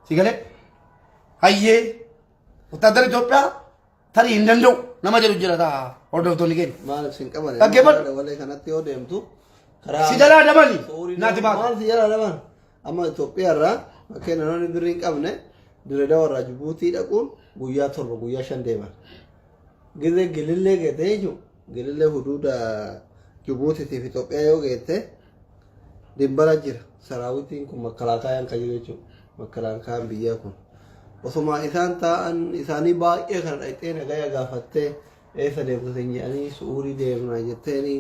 si galee hayyee وتقدر إثيوبيا ترى يندندو نما جلو جلاتا أوردر توني كين maal isin qaban Dhaggeeffadhu. dabalee kanatti yoo deemtu سيدنا دماني ناتي باك maal si jala daban amma Itoophiyaa irraa fakkeenya namoonni birrii hin qabne Dirreedawaa irraa Jibuutii dhaquun guyyaa 7 guyyaa 5 deeman gizee gilillee geete jechuun gilillee huduuda Jibuutiitiif Itoophiyaa yoo geete dimbala jira saraawitiin kun makkalaakaayaan kan jiru jechuudha makkalaakaayaan biyyaa kun osuma isaan taa'an isaanii baay'ee kana dhaqxee nagaya gaafattee eessa deemtu isin jedhanii su'uurii deemna jetteeni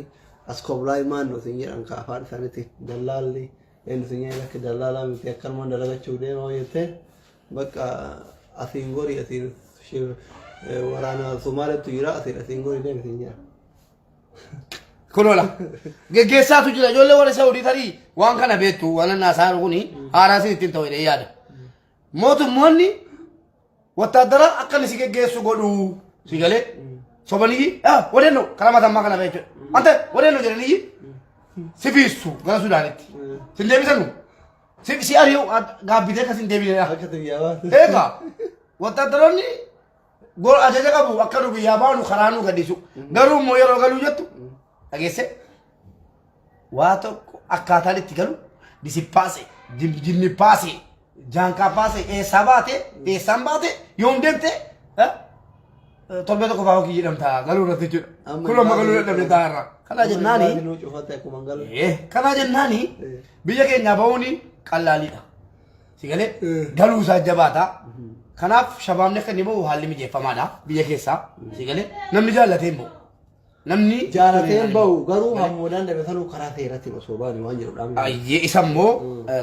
as koblaa himaan nuti jedhan ka afaan isaaniitti dallaalli eenyu isin jedhan akka dallaalaa miti akkanumaan dalagachuu deemaa jettee bakka asiin gorii asiin waraana Somaaliyaatti jira asiin gorii deemi isin jedhan. كنولا جيسات وجلا جل ولا سعودي تري وان كان بيتو وانا الناس هاروني هاراسي تنتو إلى يادا موت موني وتدرى أكن سيك جيسو قولو سيجله سوبني ورينو كلامات ما كان بيتو أنت ورينو جرني سيفيسو غلا سودانيت سندبي سنو سياريو غاب بيتك سندبي لا هيكا وتدرني قول أجازة كابو أكنو بيابانو خرانو كديسو غرو مويرو غلو جتو Agesse waato akkaataan itti galu disipaase jinni paase jankaa paase eessaan baate yoom deemte torbee tokko fa'aa hojii jedhamta galuu irratti jechuudha kun amma galuu dadhabne taa'arra kanaa jennaani biyya keenya ba'uun qallaaliidha sigalee galuu isaa jabaata kanaaf shabaabni akka inni ba'u haalli mijeeffamaadha biyya keessaa sigalee namni jaallatee hin ba'u namni jaalateen bahu garuu hammoodhaan dabetanuu karaa seeratti osoo baane waan jedhudha. Ayyee isa immoo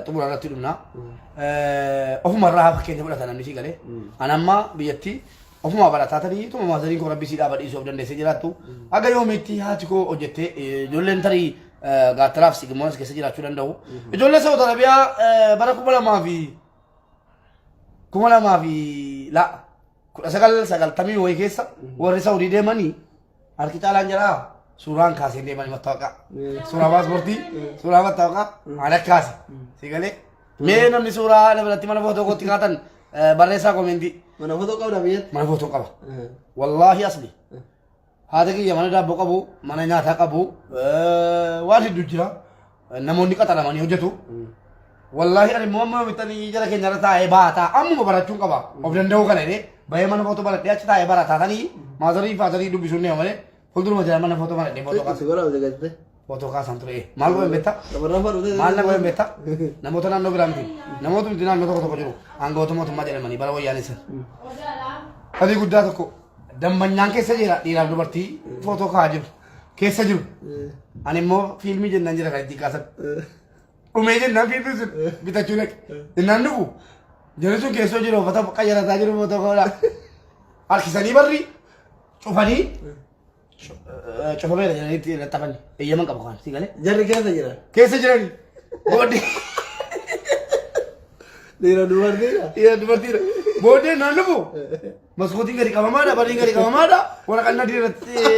xumura irratti dhumna. Ofuma irraa fakkeenya fudhata namni si galee. Anamma biyyatti ofuma barataa tanii tuma maasariin koo rabbi siidhaa badhiisuu of dandeessee jiraattu. Aga yoomitti haati koo hojjettee ijoolleen tarii gaattaraaf sigimoos keessa jiraachuu danda'u. Ijoollee Saawud Arabiyaa bara 1990 wayii keessa warri Saawudii deemanii harki caalaan jira suuraan kaasee deemanii mattaaqa suuraa paaspoortii suuraa mattaaqa haala kaase si galee mee namni suuraa dabalatti mana footoo kootti kaatan barreessaa koomentii mana footoo qabda biyyatti mana footoo qaba wallaahi asli haati kiyya mana daabboo qabu mana nyaataa qabu waan hedduu jira namoonni qaxaramanii hojjetu wallaahi ani immoo amma bitanii jala keenya irra taa'ee baataa ammuma barachuun qaba of danda'uu kana jedhee bahee mana footoo baradhee achi taa'ee barataa tanii maazarii faazarii dubbisuun ne malee fuulduruma jira mana footoo baradhee footoo kaasan ture maal goon beektaa maal na goon beektaa namoota naannoo biraa miti namoota miti naannoo tokko tokko jiru aangawoota mootummaa jedhamanii bara wayyaanessa adii guddaa tokko dambanyaan keessa jira dhiiraaf dubartii footoo kaa'aa jiru keessa jiru ani immoo fiilmii jennaan jira kan ittiin kaasan dhumee jennaan fiilmii sun bitachuu dhaqe jennaan dhufu Jadi tu keso jiru, foto kaya rata jiru foto kau lah. Harkisani barri, cufani, cufa mere jadi itu letakkan. Iya mang kapan sih kali? Jadi kesa jira ni. Bodi. Dira dua dira. Iya dua dira. Bodi nanu bu. Masuk tinggal di kamar mana, baru tinggal di kamar mana. Orang kan di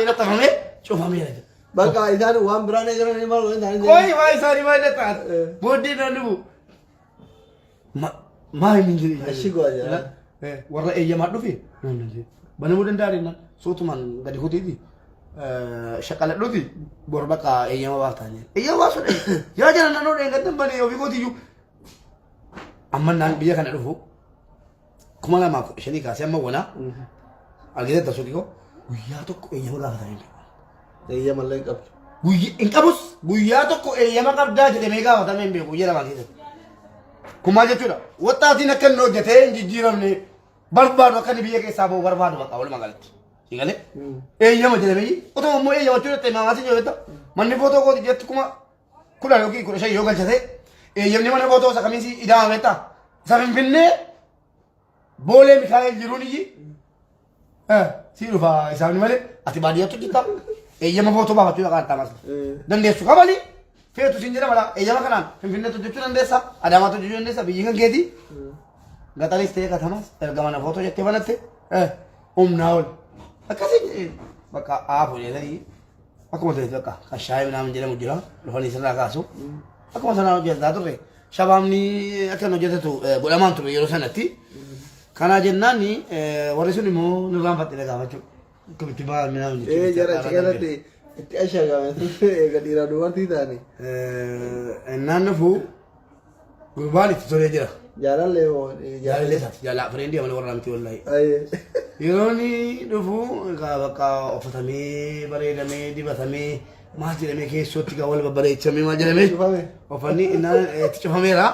letakkan me, cufa mere. Baka isan uang berani kerana ni malu isan. Koi wai sari wai letak. Bodi nanu bu. Maal minjiri ashigo aja warra eeyyamaa dhufe banamuu danda'aniin suutumaan gadi kutiiti shaqaladhuuti bor baqa eeyyamaa baaftaanii eeyyamaa baasuudha yaa jala naannoo dheengaddan banee ofii kootiyyuu amma naan biyya kana dhufu 2005 kaasee amma wana argitee tasuuti koo guyyaa tokko eeyyama gaafatanii eeyyama illee qabdu hin qabus guyyaa tokko eeyyama qabdaa jedhamee gaafatamee hin beeku guyyaa lamaa keessatti Kuma jechuudha waxaatiin akka inni hojjetee hin jijjiiramne barbaadu akka inni biyya keessaa bahu barbaadu bakka walumaa galatti sigalee eeyyama jedhamee otoo immoo eeyyamachuu danda'e maamaatiin jedhetta manni footoo kooti jettu kuma 10 yookiin 15 yoo galchate eeyyamni mana footoo isa kamiin idaama beektaa isa finfinnee boolee Mikaa'el jiruun iyyi si dhufa isaanii malee ati baadiyyaatti hojjetta eeyyama footoo baafachuu yookaan taamaas dandeessu qabanii feetu sin jedhama eeyyama kanaan finfinnee hojjechuu dandeessa Adaamaa hojjechuu dandeessa biyyi kan keeti gaxaris ta'ee katamas erga mana footoo jettee banatte humnaa ol akkasii bakka aafu jedhanii akkuma ta'e bakka kan shaayii naam jedhamu jira dhufanii sirraa kaasu akkuma sanaan hojjetaa turre shabaabni akka hojjetatu godhamaan ture yeroo sanatti Kana jennaani warri sun immoo nurraan fadhee gaafachuu. Akkamitti ba'a minaan Eh jara cikalatti itti ashagame gadhiira dubartii taane. Innaan dhufu gurbaan itti tolee jira. Jaalallee moo Jaalallee isaati jaalala fireendi amala warraa miti wallahi. Yeroo inni dhufu bakka uffatamee bareedamee dibatamee maal jedhamee keessootti kan wal babbareechamee maal jedhamee uffanni innaan itti cufameera.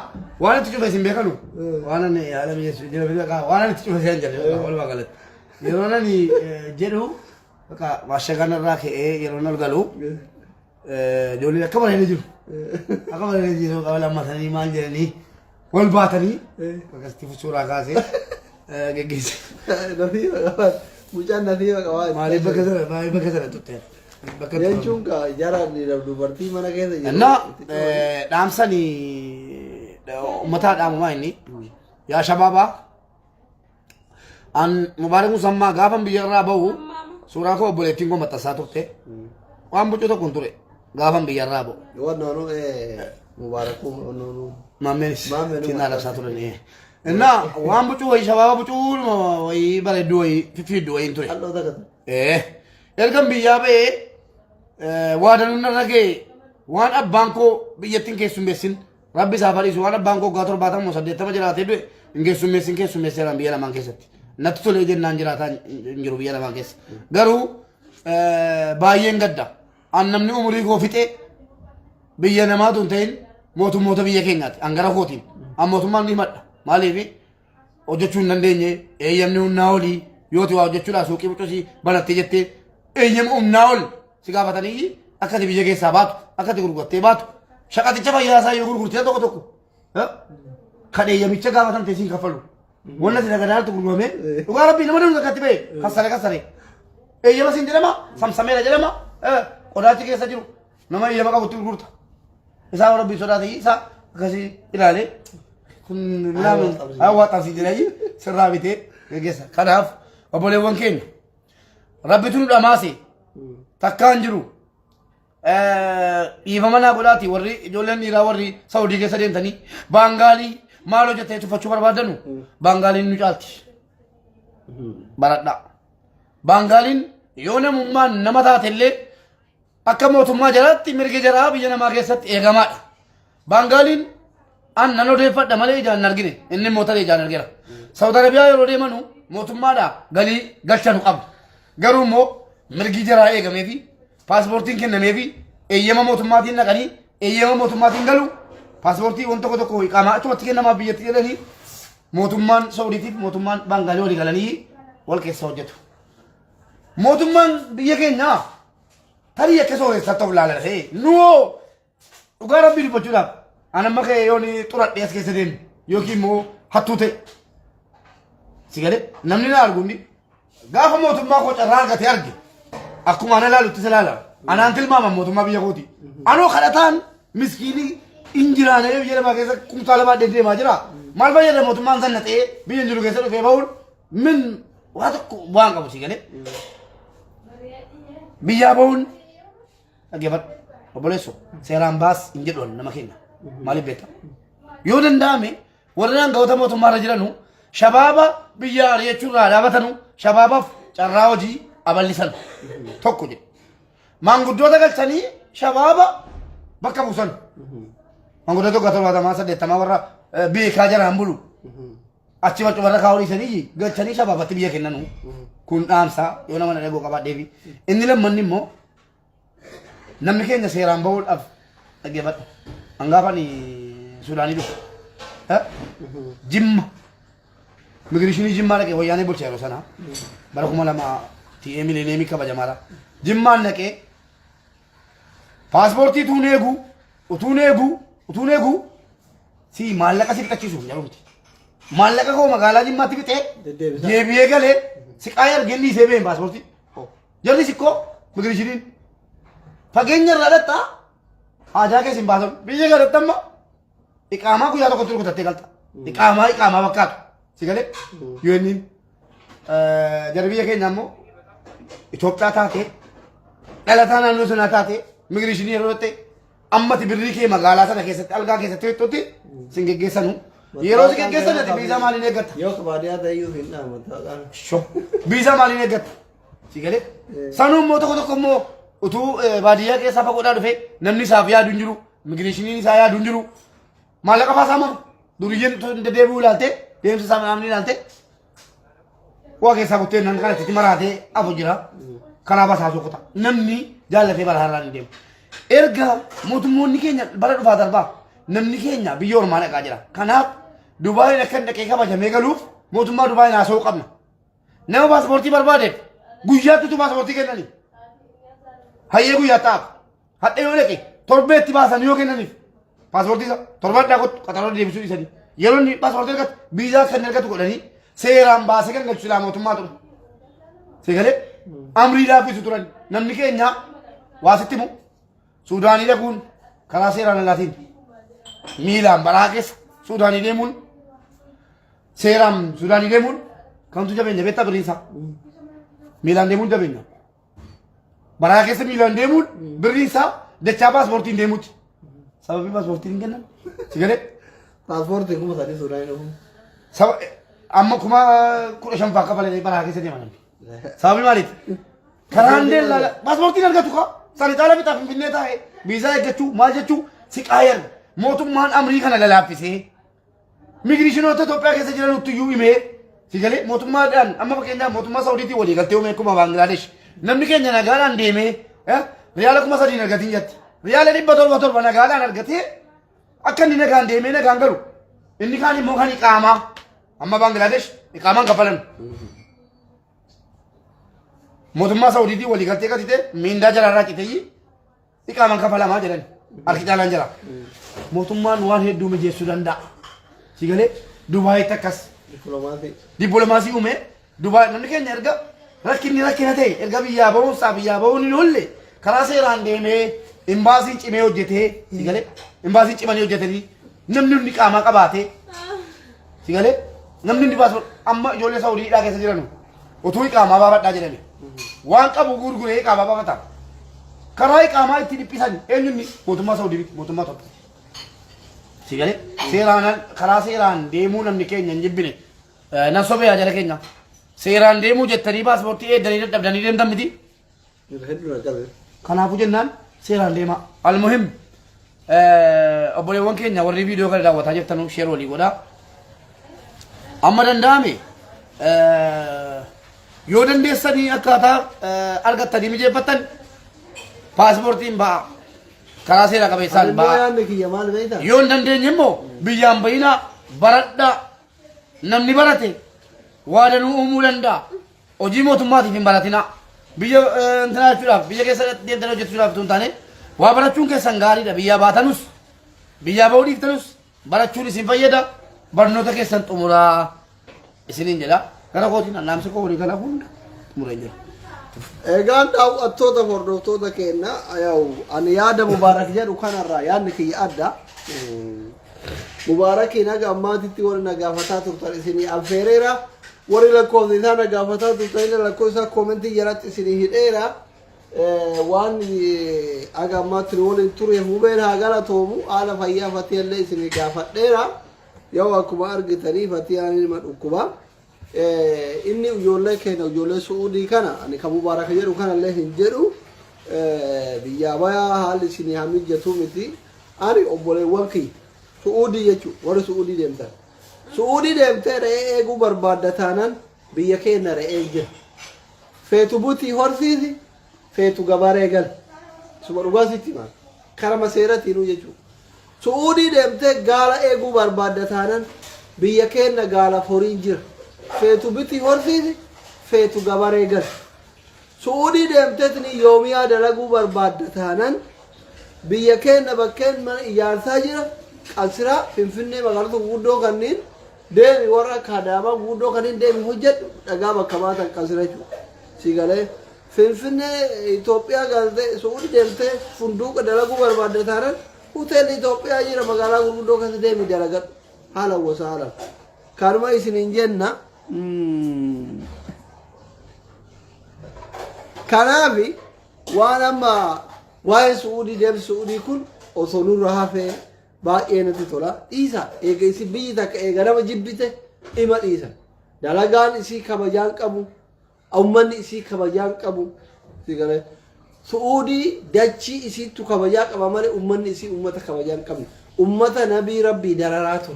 Waan itti cufe isin beekanu waan ani haala mijeessu waan itti cufe isin jedhe walumaa galatti. Yeroo nani jedhu bakka waashagaan irraa ka'ee yeroo nal galu ijoolleen akka bareedee jiru. Akka bareedee jiru qaba lammatanii maal jedhanii wal baatanii akkasitti suuraa kaasee geggeesse. Nasiiba qabaa mucaan nasiiba qabaa. Maaliif bakka sana tutte? Jechuun jara dubartii mana keessa jiru. Innaa dhaamsanii uummataa dhaamumaa inni yaa shabaabaa an mubaarak musammaa gaafan biyya irraa bahu suuraa koo obboleettiin koo maxxansaa turte waan bocu tokko hin ture gaafan biyya irraa bahu. Wannoonu mubaarak wannoonu. Maammenis kinnaa labsaa turan. Innaa waan bocu wayii shabaaba bocuu wayii bareedduu wayii fiffiiddu wayii hin ture. Halluu takka. Ergan biyyaa ba'ee waa danuun irra ga'e waan abbaan koo biyyattiin keessummeessin rabbi isaa fadhiisu waan abbaan koo gaa 70 jiraatee du'e hin keessummeesseeraan biyya lamaan keessatti. Natti tolee jennaan jiraataa hin jiru biyya lamaan keessa. Garuu baay'een gadda. An namni umurii koo fixee biyya namaatu hin ta'in mootummoota biyya keenyaati. Angara kootiin. An mootummaan ni madda. Maaliif hojjechuu hin dandeenye eeyyamni humnaa olii yooti waa hojjechuudhaa suuqii bucusii banattee jettee eeyyama humnaa ol si gaafatanii akkati biyya keessaa baatu akkati gurgurtee baatu shaqaticha fayyaasaa yoo gurgurtee tokko kan eeyyamicha gaafatan teessiin kaffalu. Wanna si dagadaaltu gurgurame dhugaa rabbii nama dhuunfa akkatti ba'e kassare eeyyama siin jedhama samsameera jedhama qodaachi keessa jiru nama eeyyama qabutti gurgurta isaa rabbii sodaatee isaa akkasii ilaalee kun hawaa xabsii jedhanii sirraa bitee geggeessa. Kanaaf obboleewwan keenya rabbitu nu dhamaase takkaan jiru dhiifama naa godhaati warri ijoolleen dhiiraa warri Saawudii keessa deemtanii baangaalii maal hojjettee tuffachuu barbaadanu baangaaliin nu caalti. Baradhaa. Baangaaliin yoo namummaan nama taatellee akka mootummaa jalaatti mirgi jaraa biyya namaa keessatti eegamaadha. Baangaaliin an nan odeeffadha malee ijaan hin argine inni mootora ijaan argeera. Saawud Arabiyaa yeroo deemanu mootummaadhaa galii galchanu qabu. Garuu immoo mirgi jaraa eegamee fi paaspoortiin kennamee fi eeyyama mootummaatiin naqanii eeyyama mootummaatiin galu paaspoortii waan tokko iqaamaa achumatti kennamaa biyyatti jedhanii mootummaan Saawudiitiif mootummaan baangaalii walii galanii wal keessa hojjetu. Mootummaan biyya keenyaa tarii akka sooressatti of ilaalatee nuu dhugaa rabbii dubbachuudhaaf an amma kee yoon xuradhee as keessa deemu yookiin immoo hattuu ta'e si galee namni na arguundi gaafa mootummaa koo carraa argatee arge akkuma ana ilaalutti isa ilaala anaan tilmaaman mootummaa biyya kooti anoo kadhataan miskiinii injiraanee biyya lamaa keessa kumtaala baadhee deemaa jira maal fayyada mootummaan sanna ta'ee biyya jiru keessa dhufee bahuun min waa tokko waan qabu si galee biyyaa bahuun dhaggeeffadhu obboleesso seeraan baas hin jedhu nama keenya maaliif beekta yoo danda'ame warri aangawoota mootummaarra jiranu shabaaba biyya ari'achuurraa dhaabatanu shabaabaaf carraa hojii aballisan tokko jedhe maanguddoota galchanii shabaaba bakka buusan maanguddoota tokko 78 warra beekaa jaraan bulu achi waccu warra kaa'uu dhiisanii galchanii shabaabatti biyya kennanu kun dhaamsaa yoo nama dhagoo qabaadhee fi inni lammanni immoo namni keenya seeraan bahuudhaaf dhaggeeffadhu hangaafan Suudaanii dhufu Jimma migireeshinii Jimmaa dhaqee wayyaanee bulchaa yeroo sana bara 2000 miilineemii kabajamaadha Jimmaan dhaqee paaspoortii utuun eegu si maallaqa si fixachiisu jedhamti maallaqa koo magaalaa Jimmaatti fixee deebi'ee galee si qaayar genni isee been paaspoortii jarri sikkoo migireeshiniin fageenya irraa dhatta haajaa keessa hin baasan biyya galatti amma iqaamaa guyyaa tokkotti rukutattee galta iqaamaa bakkaatu si galee yoo inni jarri biyya keenya ammoo Itoophiyaa taatee dhalataa naannoo sanaa taatee migireeshinii yeroo ta'e ammati birrii kee magaalaa sana keessatti algaa keessatti fixutti sin geggeessanu Yeroo si geggeessan ati biizaa maaliin eeggatta? Yoo baadiyyaa ta'eyyuu hin dhaamata. Sho biizaa maaliin eeggatta? Si galee? Sanuun immoo tokko tokko immoo utuu baadiyyaa keessaa fagoodhaa dhufe namni isaaf yaadu hin jiru. Immigireeshiniin isaa yaadu hin jiru. Maallaqa faasaa mamu. Duriyyeen deddeebi'uu ilaalte deemsa isaa midhaanii ilaalte waa keessaa buttee nan kana itti maraatee afu jira. Karaa basaa soqota. Namni jaallatee bara har'aan hin deemu. Erga mootummoonni keenya bara dhufaa darbaa namni keenya biyya ormaa dhaqaa jira. Kanaaf Dubaayin akka hin dhaqee kabajamee galuuf mootummaa Dubaayin haasa'uu qabna. Nama paaspoortii barbaadeef guyyaattutu paaspoortii kennanii. Hayyee guyyaa ta'aaf. Hadha yoo dhaqe torbeetti baasan yoo kennaniif paaspoortii isa torbaan dhaaqotti qaxaroo deebisuu dhiisanii. Yeroo inni paaspoortii argatu biizaa kan argatu godhanii seeraan baasee kan galchu mootummaa ture. Seegalee amriidhaaf isu turan namni keenya waasitti mu Suudaanii dhaquun karaa seeraan alaatiin miilaan baraa keessa Suudaanii deemuun seeraan Suudaanii deemuun kamtu jabeenya beektaa birriinsaa miilaan deemuun jabeenya baraa keessa miilaan deemuun birriinsaa dachaa paaspoortiin deemuuti sababii paaspoortiin hin kennan si galee Paaspoortiin kuma sadii Suudaanii dhaquun. Amma kuma 15 faa qabalee baraa keessa deeman sababii maaliiti karaan deellaa paaspoortiin argatu kaa sani xaala bitaaf finfinnee taa'e biizaa eeggachuu maal jechuu si qaayan mootummaan amrii kana lalaaffisee migireeshinoota Itoophiyaa keessa jiran uttiyyuu himee si galee mootummaadhaan amma fakkeenyaaf mootummaa Saawudiitii walii galtee uumee akkuma Baangilaadesh namni keenya nagaadhaan deemee riyaala 3,000 argatiin jetti riyaala 700 nagaadhaan argatee akka inni nagaan deemee nagaan galu inni kaan immoo kan iqaamaa amma Baangilaadesh iqaamaan kafalan mootummaa Saawudiitii walii galtee qatite miindaa jalaarraa citee iqaamaan kafalamaa jedhan harki caalaan jira. Mootummaan waan hedduu mijeessuu danda'a. Si galee Dubaayitti akkas. Dippiloomaasii uume Dubaay namni keenya erga rakkinni rakkina ta'e erga biyyaa bahuun hin oolle karaa seeraan deemee imbaasiin cimee hojjetee si galee imbaasiin cimanii hojjetanii namni hundi qaamaa qabaatee si galee namni hundi paaspoortii amma ijoollee Saawudiidhaa keessa jiranu utuu iqaamaa baafadhaa jedhame. Waan qabu gurguree iqaamaa baafata. Karaa iqaamaa itti dhiphisan eenyuun mootummaa Saawudii mootummaa tokko. Si galee seeraan karaa seeraan deemuu namni keenya hin jibbine nan sobee jala keenya. Seeraan deemuu jettanii paaspoortii eeddanii dadhabdanii deemtan miti. Kanaafuu jennaan seeraan deemaa. Almuhim obboleewwan keenya warri viidiyoo kana daawwataa jirtan sheer walii godhaa. Amma danda'ame yoo dandeessanii akkaataa argattanii mijeeffattan paaspoortiin ba'a karaa seera qabeessaan ba'a yoo hin dandeenye immoo biyyaan bahina baradha namni barate waa danuu uumuu danda'a hojii mootummaatiif hin baratina biyya intina jechuudhaaf biyya keessa deemtanii hojjechuudhaaf osoo hin taane waa barachuun keessan gaariidha biyyaa baatanus biyyaa bahuu dhiiftanus barachuun isin fayyada barnoota keessan xumuraa isiniin jedha. Kana kootiin annaamsa koo walii kana hunda xumuree jira. Egaan daawwattoota hordoftoota keenya ani yaada Mubaarak jedhu kanarraa yaadni kiyya adda. Mubaarakiin haga ammaatitti warri na gaafataa turtan isinii affeereera. Warri lakkoofsa isaa na gaafataa turtan lakkoofsa isaa koomentii jalatti isinii hidheera. Waan haga ammaatti waliin tureef hubeen haa galatoomu haala fayyaa fatiyallee isinii gaafadheera. Yoo akkuma argitanii fatiyaan ilma dhukkubaa. Inni ijoollee keenya ijoollee Suudii kana ani kan Mubaarak jedhu kanallee hin jedhu biyyaa bayaa haalli isinii haa mijjatu miti ani obboleewwan kiyya Suudii jechuudha warri Suudii deemtan Suudii deemtee re'ee eeguu barbaadda taanaan biyya keenya re'ee jira feetu butii horsiisi feetu gabaree gal suma dhugaasitti maal karama seeratiinuu jechuudha Suudii deemtee gaala eeguu barbaadda taanaan biyya keenya gaala horiin jira. Feetu biti horsiisi feetu gabaree gal Suudii deemteetni yoomiyaa dalaguu barbaadda taanaan biyya keenya bakkeen mana ijaarsaa jira Qalsiraa Finfinnee magaalota guguddoo kanneen deemi warra Adaamaa guguddoo kanneen deemi hojjedhu dhagaa bakka baatan Qalsiraa jechuudha si galee Finfinnee Itoophiyaa galtee Suudii deemtee funduuqa dalaguu barbaadda taanaan hoteelli Itoophiyaa jira magaalaa guguddoo keessa deemi dalagadhu haala gosa haala kanuma isiniin jenna. Kanaafi waan amma waa'ee Suudii deemsi Suudii kun osoo nurra hafee baay'eenatti tola dhiisa eega isi biyyi takka eega nama jibbite ima dhiisa dalagaan isii kabajaan qabu ummanni isii kabajaan qabu sigale suudii dachii isiitu kabajaa qaba malee ummanni isii ummata kabajaan qabu ummata nabii rabbii dararaatu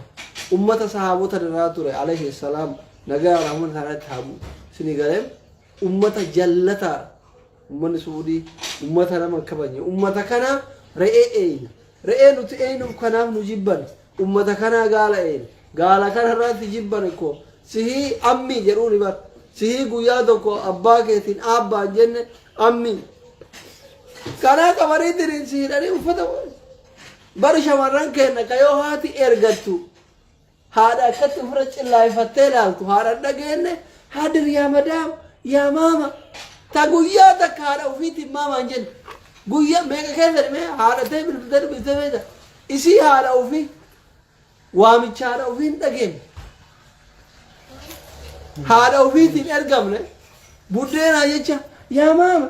ummata sahaabota dararaatu alayhi salaam nagaa rahman harat habu sinigale ummata jallata ummanni suudii ummata nama kabajni ummata kana re'ee nuti eenyuuf kanaaf nu jibban ummata kana gaala kana irratti jibban ko sihii ammi jedhuuni bar sihii guyyaa tokko abbaa keetiin aabbaan jenne ammi kana qabarii diriin siidhanii uffata bari shamarran kenna kayoo haati ergattu haadha akkatti ofirra cillaayifattee ilaaltu haadha dhageenne hadir yaa madaam yaa maama ta guyyaa takka haadha ofiitiin maamaan jenne guyyaa meeqa keessa dhimee haadha ta'e bilbiltee isii haadha ofii waamicha haadha ofiin dhageenne haadha ofiitiin ergamne buddeenaa jecha yaa maama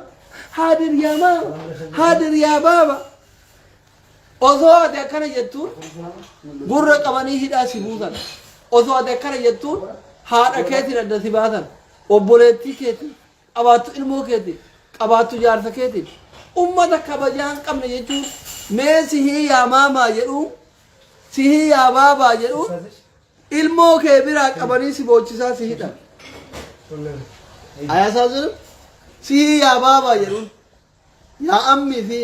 hadir yaa maama hadir yaa baaba osoo ati akkana jettuun gurra qabanii hidhaa si buusan osoo ati akkana jettuun haadha keetiin adda si baasan obboleettii keetiin qabaattu ilmoo keetiin qabaattu jaarsa keetiin ummata kabajaan qabne jechuun mee sihii yaa maamaa jedhuun sihii yaa baabaa jedhuun ilmoo kee biraa qabanii si boochisaa si hidhan ayasaa jiru sihii yaa baabaa jedhuun yaa ammii fi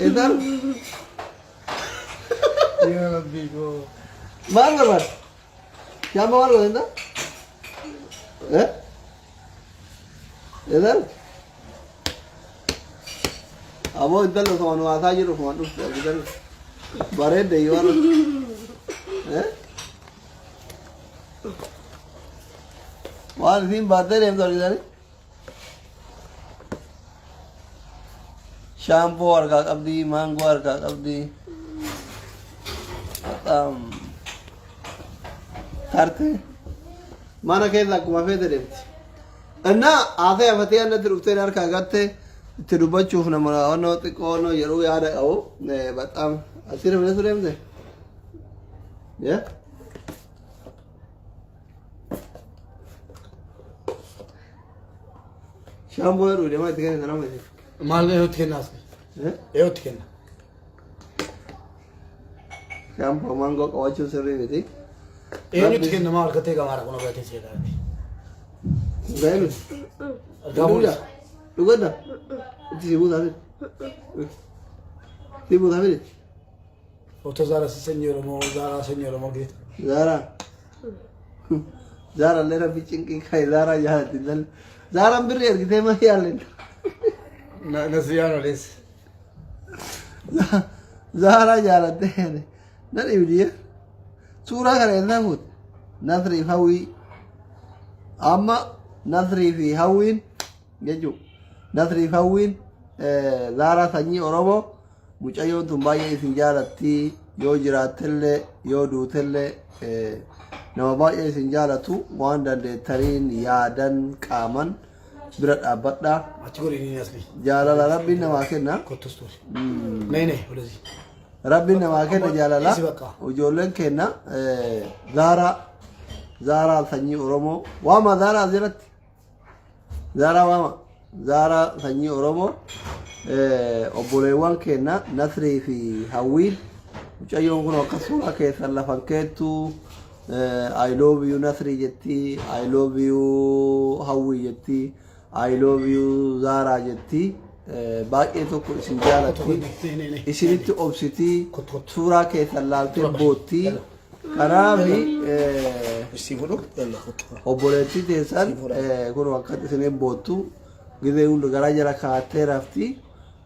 edan Ya Rabbi ko. maal barbaad yaama maal godhenda edan aboo intalli osoo nu haasaa jiru kuma dhufte abidan bareedde yoo waan isiin baattee deemtu argitani shaampoo harkaa qabdi maangoo harkaa qabdi tarte mana keessa akkuma feete deemti እና አፈ ያፈቴ አንተ ሩፍቴን አርካ ጋተ ትዱባቹፍ ነው ነው ጥቆ ነው የሩ ያዳው በጣም አሲር ምን ስለምደ ያ ሻምቦ ሩ ደማ ትገነ ነው ማለት ማል ነው ትከናስ ነው ትከና ሻምቦ ማንጎ ቀዋቹ ስሪ ቤቴ ይሄን ትከና ማል ከቴ ጋር ማራ ነው ባቴ ሲያዳል Bene. Gamulla. Lu guarda? Ti si può avere? Ti può avere? Otto Zara signore mo che. Zara. Zara lera vicin che kai Zara ya dal. Zara birre ergite ma yalen. Na siyano les. Zara jala dene. Nani bidiya? Sura kare na hut. Nasri hawi. Amma nasrii fi hawwiin jechuun nasrii fi hawwiin Zaaraa sanyii Oromoo mucayyoon tun baay'ee isin jaalatti yoo jiraattellee yoo duutellee nama baay'ee isin jaalatu waan dandeettaniin yaadan qaaman bira dhaabbadhaa jaalala rabbiin namaa kenna rabbiin namaa kenna jaalala ijoolleen kenna Zaaraa sanyii Oromoo waama Zaaraa asirratti Zaaraa waama Zaaraa sanyii Oromoo obboleewwan kenna Nasrii fi Hawwiin mucayyoon kun akka suuraa keessan lafan keettu I love you Nasrii jetti I love you Hawwii jetti I love you Zaaraa jetti baay'ee tokko isin jaalatti isinitti obsitii suuraa keessan laaltee bootti Kanafi obboleetti teessan kun akkatti isin bootu gizee hundi gara jala kaa'attee rafti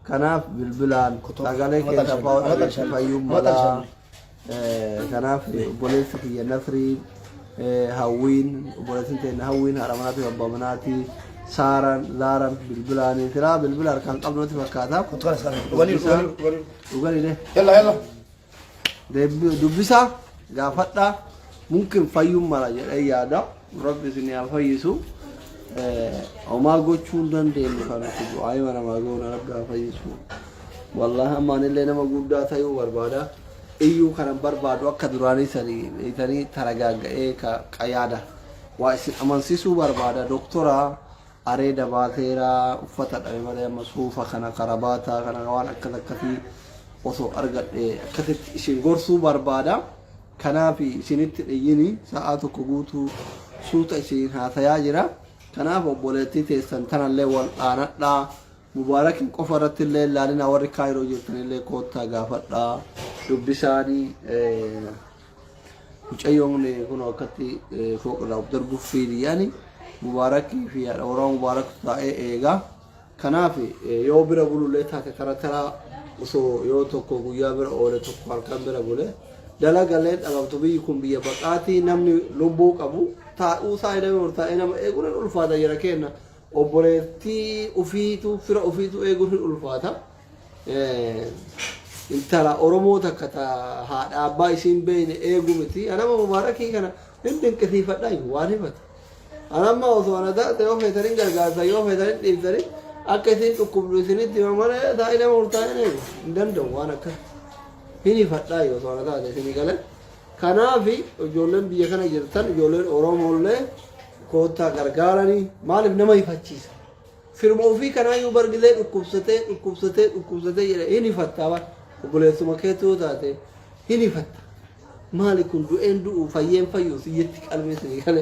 kanaaf bilbilaan sagalee keessa fayyummaadhaa kanaaf obboleessi kiyya Nasrii Hawwiin obboleessi teenya Hawwiin haadha manaa fi abbaa manaati Zaaran bilbilaanii siraa bilbila harkaan qabnutti fakkaata dubbisaa gaafadha mungkin fayyummaadha jedhee yaada rabbi isin haa fayyisu homaa gochuu hin dandeenyu kan nuti bu'aa namaa goona rabbi haa fayyisu والله ما نلي نما قودا تايو بربادا إيو كان بربادو أكا دراني سني إيتاني ترقاق إيكا قيادة وإسن أمانسيسو بربادا دكتورا أريد باتيرا أفتت أمالي مصفوفة كان قرباتا كان غوان أكا كثي وصو أرقل كثت إسن غرسو بربادا كان في سنت إيني ساعاتو كبوتو سوتا إسن هاتيا جرا كان في بوليتي تيستان تنا اللي والآنات لا مبارك قفرت الليل لالنا وري كايرو جرتني اللي كوتا غافت لا دبساني وجايون يكون وقتي فوق لو ضربوا في يعني مبارك في اورا مبارك تاي ايغا كنافي يو بير بولو ليتا كرترا وسو يو توكو غيا بير اول توكو كان بير بوله دلا غلت ابتو بيكم بي بقاتي نمني لوبو قبو تا وسايد ورتا انما ايغون الفادا يركينا وبرتي أفيتو فرا أفيتو إيجون الألفاتا انتلا أورمو تكتا هاد أبا يسين بين إيجو متي أنا ما مبارك هيك أنا عندن كثيفة داي وانفت أنا ما أوصل ده تيوه فترين جالس تيوه فترين تيفترين أكثر تقبلوا سنين تيوه مرة ده إلى مرتاحين عندن دو وانا ك هني فتاي أوصل ده سنين قال كنافي جولن بيجانا جرتان جولن أورمو له كوتا غرغاراني مالف نما يفچيس فرمو في كنا يو برغلي كوبسته هني فتاوا وبلسو مكيتو تاتي هني فتا مالكون دو اندو فيم فيو سيتك المسني قال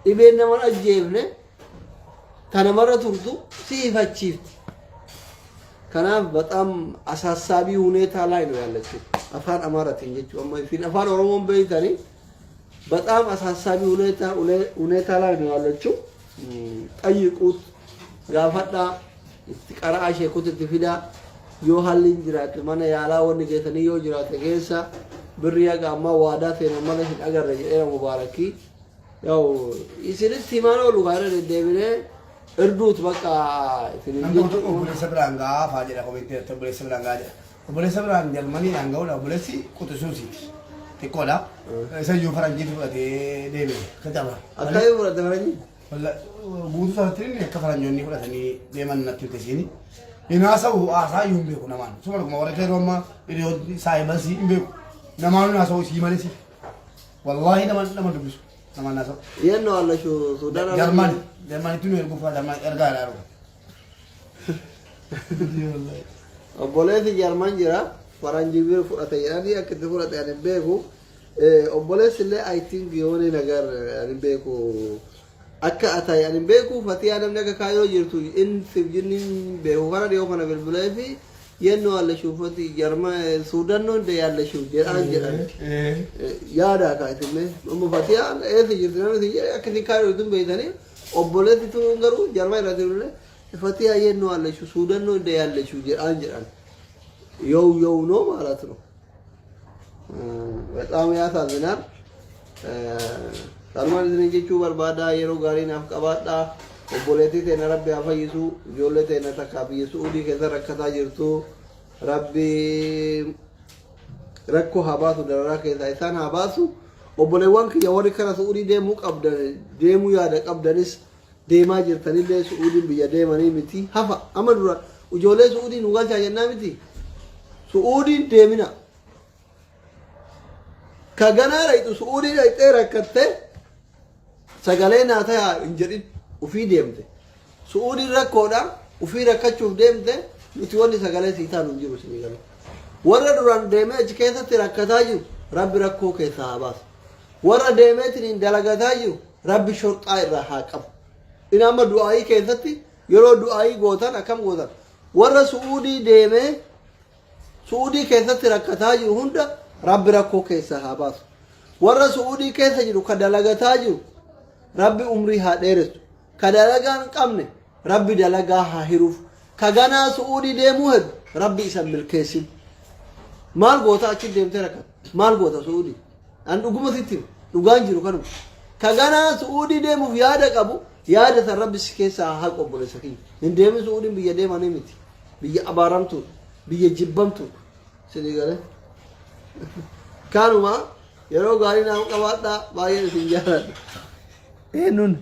إبن نما أجيبنه كان مرة تردو سي فچيف كنا بتام أساسابي هنيتا لا ينو يالچو أفان أمارة يجو أما في أفان أورمون بيتاني በጣም አሳሳቢ ሁኔታ ላይ ነው ያለችው ጠይቁት ጋፈዳ ይትቀራሽ የኩት ፊዳ ዮሐሊን ጅራት ማነ ያላ ወን ጌተኒ ዮ ጅራት ጌሳ ብሪያ ጋማ ዋዳ ተነ ማለ አገረ የረ ሙባረኪ ያው ይስልት ሲማኖ ሉጋረ ደብረ እርዱት በቃ ትንንጅ ኦብለ ሰብራንጋ ፋጀራ ኮሚቴ ተብለ ሰብራንጋ ጀርመኒ አንጋው ለብለሲ ቁጥሱሲ تقولا سيجو فرنجي تبغى ديبي كتابة أكاي ولا تفرنجي ولا بودو ساترين كفرنجوني ولا ثاني دائما نتوتسيني يناسا هو آسا يوم بيكو نمان سوما لكم ورا كيرو ما يريو سايبال سي يوم بيكو نمان ناسا هو سي مالسي والله نمان دبسو نمان ناسا ينو الله شو سودان جرماني تنو يرقو فا جرماني إرقا لارو أبوليتي جرمان جرا فرنجي بير فراتي يعني أكيد فراتي يعني بيكو أبوليس اللي I think يوني نجار يعني بيكو أكا أتا يعني بيكو فتي أنا منك كايو جرتو إن في جنين بيكو كنا ديو كنا بالبلافي ينو على شوفتي جرما السودان نون ده على شوف جران يا ده كايتمه أم فتي أنا إيه جرتنا نتيجة أكيد كايو يدوم بيتاني أبوليس تونغرو جرما يراتيونه فتي ينو على شوف السودان نون ده على شوف جران يو نو ማለት ነው በጣም ያሳዝናል ታርማን ዝንጀቹ በርባዳ የሮ ጋሪን አፍቀባዳ ኦቦሌቲ ተነ ረቢ አፈይሱ ጆለቴ ነተካቢሱ ኡዲ ከዘረከታ ጅርቱ ረቢ ረኮ ሀባቱ ደረራ ከይሳን ሀባሱ ኦቦሌዋን ከወሪ ከራሱ ኡዲ ደሙ ቀብደ ደሙ ያደ ቀብደንስ ደማ ጅርተንለ ሱኡዲ ብያ ደማኒ ሚቲ ሀፋ አመዱራ ጆሌ ሱኡዲ ኑጋቻ ጀና ሚቲ سعودي ديمنا كجنا رأيت سعودي رأيت ركضت سجلنا تها إنجرين وفي ديمته سعودي ركودا وفي ركض ديمته نتواني سجلنا سيتان نجيب سنيجال ورا دران ديمه كيسة تركضايو رب ركو كيسة عباس ورا ديمه ترين دلقتايو رب شرط أي راحكم إنما دعائي كيسة يرو دعائي غوثان أكم غوثان ورا سعودي ديمه سعودي كيسة تركتاجو هندا رب ركو كيسة هاباس ورا سعودي كيسة جرو كدلغتاجو رب عمري هاديرس كدلغان قمني رب دلغاها هيروف كغنا سعودي ديموهد رب يسمى الكيسين مال غوتا اكيد ديم تركت مال غوتا سعودي ان دغما سيتي دغان جرو كانو كغنا سعودي ديمو يادا قبو يادا رب سكيسة حق بولسكي ان ديم سعودي بيدي ماني متي بي ابارمتو بيجي جبمتو سنيغالي كانوا ما يرو غاري نام قواتا باين سنجارات ايه نون